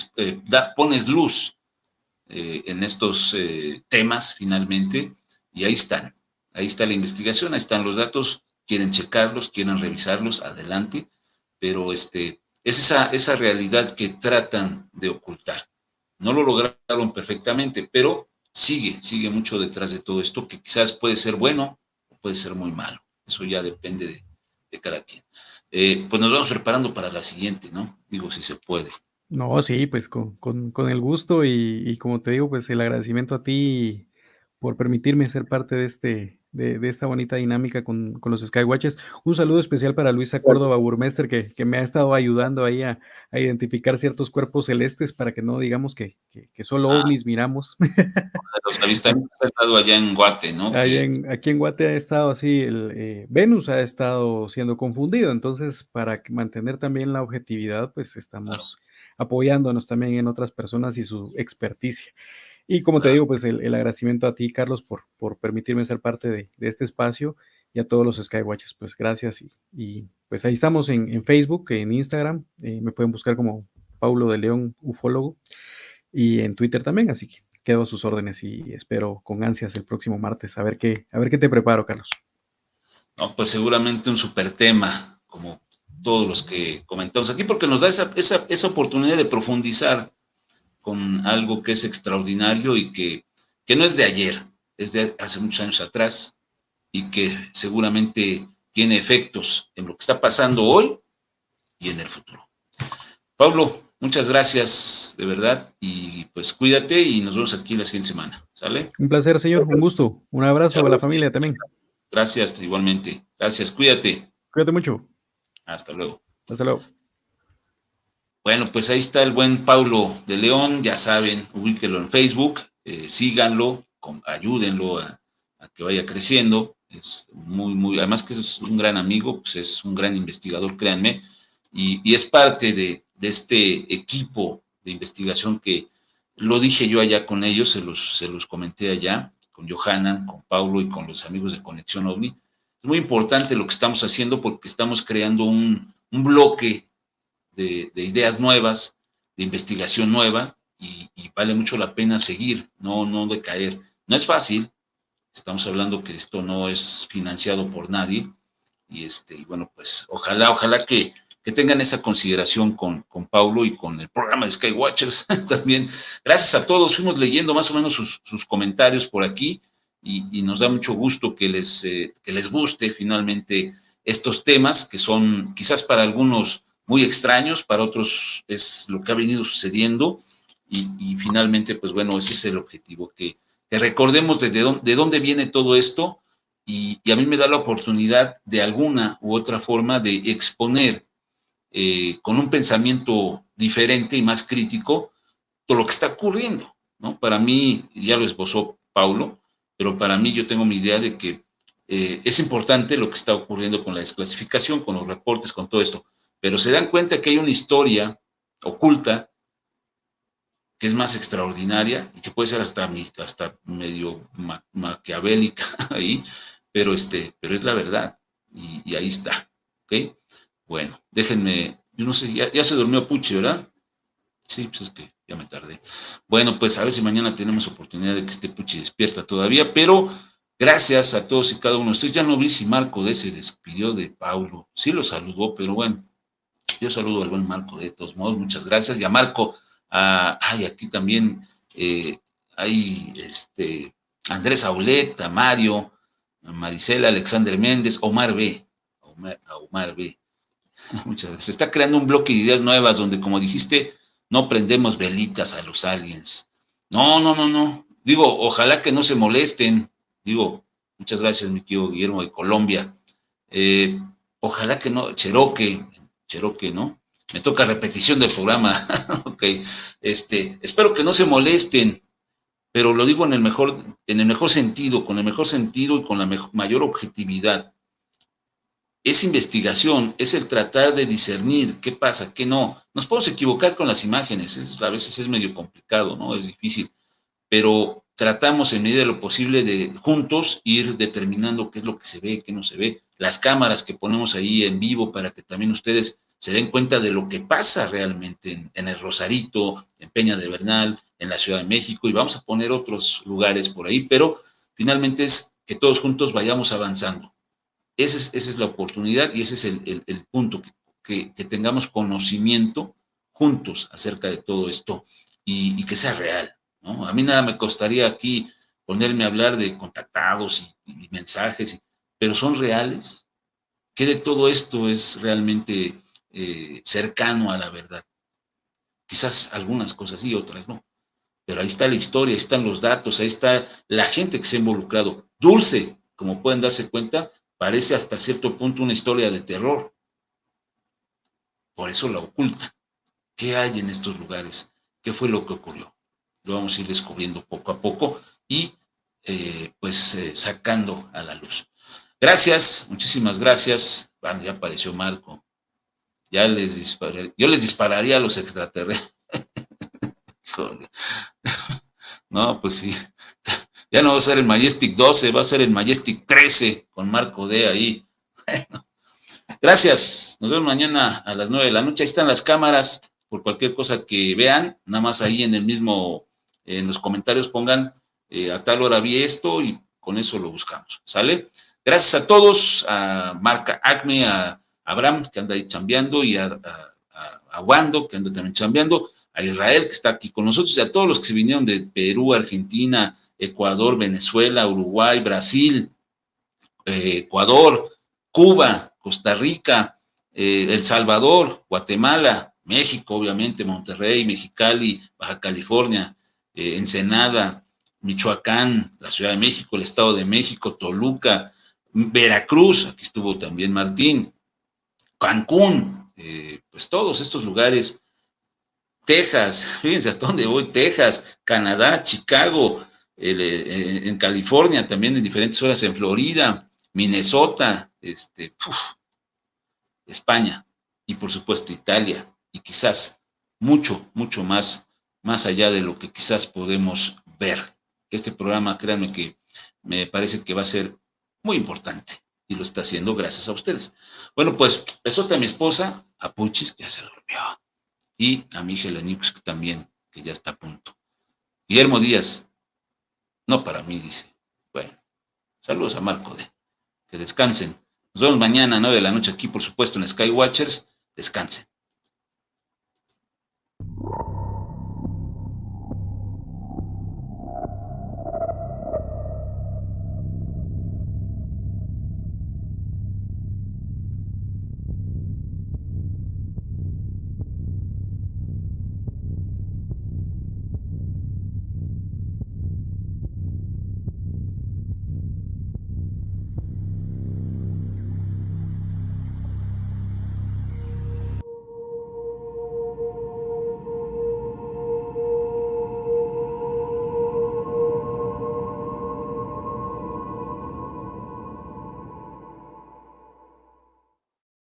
pones luz en estos temas finalmente, y ahí están. Ahí está la investigación, ahí están los datos, quieren checarlos, quieren revisarlos, adelante, pero es esa realidad que tratan de ocultar. No lo lograron perfectamente, pero sigue mucho detrás de todo esto, que quizás puede ser bueno o puede ser muy malo. Eso ya depende de cada quien. Pues nos vamos preparando para la siguiente, ¿no? Digo, si se puede. No, sí, pues con el gusto y como te digo, pues el agradecimiento a ti por permitirme ser parte de esta bonita dinámica con los Skywatches. Un saludo especial para Luisa Córdoba Burmester, que me ha estado ayudando ahí a identificar ciertos cuerpos celestes para que no digamos que solo ovnis miramos. Los avistamientos han estado allá en Guate, ¿no? Aquí en Guate ha estado así, Venus ha estado siendo confundido, entonces para mantener también la objetividad, pues estamos apoyándonos también en otras personas y su experticia. Y como te digo, pues el agradecimiento a ti, Carlos, por permitirme ser parte de este espacio, y a todos los Skywatchers, pues gracias. Y pues ahí estamos en Facebook, en Instagram, me pueden buscar como Paulo de León, ufólogo, y en Twitter también, así que quedo a sus órdenes y espero con ansias el próximo martes a ver qué te preparo, Carlos. No, pues seguramente un súper tema, como todos los que comentamos aquí, porque nos da esa oportunidad de profundizar con algo que es extraordinario y que no es de ayer, es de hace muchos años atrás, y que seguramente tiene efectos en lo que está pasando hoy y en el futuro. Pablo, muchas gracias, de verdad, y pues cuídate y nos vemos aquí la siguiente semana, ¿sale? Un placer, señor, un gusto. Un abrazo a la familia también. Gracias, igualmente. Gracias, cuídate. Cuídate mucho. Hasta luego. Hasta luego. Bueno, pues ahí está el buen Paulo de León, ya saben, ubíquenlo en Facebook, síganlo, ayúdenlo a que vaya creciendo, es además que es un gran amigo, pues es un gran investigador, créanme, y es parte de este equipo de investigación que lo dije yo allá con ellos, se los comenté allá, con Johanna, con Paulo y con los amigos de Conexión OVNI. Es muy importante lo que estamos haciendo porque estamos creando un bloque de ideas nuevas, de investigación nueva, y vale mucho la pena seguir, no decaer. No es fácil, estamos hablando que esto no es financiado por nadie, y bueno, pues ojalá que tengan esa consideración con Paulo y con el programa de Skywatchers también. Gracias a todos, fuimos leyendo más o menos sus comentarios por aquí, y nos da mucho gusto que les guste finalmente estos temas, que son quizás para algunos muy extraños, para otros es lo que ha venido sucediendo, y finalmente, pues bueno, ese es el objetivo, que recordemos de dónde viene todo esto, y a mí me da la oportunidad de alguna u otra forma de exponer con un pensamiento diferente y más crítico todo lo que está ocurriendo, ¿no? Para mí, ya lo esbozó Paulo, pero para mí yo tengo mi idea de que es importante lo que está ocurriendo con la desclasificación, con los reportes, con todo esto, pero se dan cuenta que hay una historia oculta que es más extraordinaria y que puede ser hasta medio maquiavélica ahí, pero es la verdad, y ahí está, ¿ok? Bueno, déjenme, yo no sé, ya se durmió Puchi, ¿verdad? Sí, pues es que ya me tardé. Bueno, pues a ver si mañana tenemos oportunidad de que esté Puchi despierta todavía, pero gracias a todos y cada uno de ustedes. Ya no vi si Marco D se despidió de Paulo, sí lo saludó, pero bueno, yo saludo al buen Marco D, de todos modos, muchas gracias, y a Marco, aquí también hay Andrés Aulet, a Mario, a Maricela, Alexander Méndez, Omar B. Muchas gracias. Se está creando un bloque de ideas nuevas donde, como dijiste, no prendemos velitas a los aliens. No. Digo, ojalá que no se molesten. Digo, muchas gracias, mi querido Guillermo de Colombia. Ojalá que no, Cherokee, ¿no? Me toca repetición del programa. Ok. Espero que no se molesten, pero lo digo en el mejor sentido, con el mejor sentido y con la mayor objetividad. Es investigación, es el tratar de discernir qué pasa, qué no. Nos podemos equivocar con las imágenes, a veces es medio complicado, ¿no? Es difícil, pero tratamos en medida de lo posible de juntos ir determinando qué es lo que se ve, qué no se ve. Las cámaras que ponemos ahí en vivo para que también ustedes se den cuenta de lo que pasa realmente en el Rosarito, en Peña de Bernal, en la Ciudad de México, y vamos a poner otros lugares por ahí, pero finalmente es que todos juntos vayamos avanzando. Esa es la oportunidad y ese es el punto, que tengamos conocimiento juntos acerca de todo esto y que sea real, ¿no? A mí nada me costaría aquí ponerme a hablar de contactados y mensajes, pero ¿son reales? ¿Qué de todo esto es realmente cercano a la verdad? Quizás algunas cosas sí, otras no, pero ahí está la historia, ahí están los datos, ahí está la gente que se ha involucrado. Dulce, como pueden darse cuenta, parece hasta cierto punto una historia de terror. Por eso la ocultan. ¿Qué hay en estos lugares? ¿Qué fue lo que ocurrió? Lo vamos a ir descubriendo poco a poco y sacando a la luz. Gracias, muchísimas gracias. Bueno, ya apareció Marco. Yo les dispararía a los extraterrestres. No, pues sí. Ya no va a ser el Majestic 12, va a ser el Majestic 13 con Marco D ahí. Bueno, gracias. Nos vemos mañana a las 9 de la noche. Ahí están las cámaras. Por cualquier cosa que vean, nada más ahí en los comentarios pongan a tal hora vi esto y con eso lo buscamos. ¿Sale? Gracias a todos, a Marca Acme, a Abraham, que anda ahí chambeando, y a Wando, que anda también chambeando, a Israel, que está aquí con nosotros, y a todos los que se vinieron de Perú, Argentina, Ecuador, Venezuela, Uruguay, Brasil, Ecuador, Cuba, Costa Rica, El Salvador, Guatemala, México, obviamente, Monterrey, Mexicali, Baja California, Ensenada, Michoacán, la Ciudad de México, el Estado de México, Toluca, Veracruz, aquí estuvo también Martín, Cancún, pues todos estos lugares, Texas, fíjense hasta dónde voy, Texas, Canadá, Chicago, en California, también en diferentes horas en Florida, Minnesota, España, y por supuesto Italia, y quizás mucho más allá de lo que quizás podemos ver. Este programa, créanme que me parece que va a ser muy importante, y lo está haciendo gracias a ustedes. Bueno, pues, besote a mi esposa, a Puchis, que ya se durmió, y a mi hija Lenix, que también, que ya está a punto. Guillermo Díaz, no para mí, dice. Bueno, saludos a Marco D. Que descansen. Nos vemos mañana a 9 de la noche aquí, por supuesto, en Skywatchers. Descansen.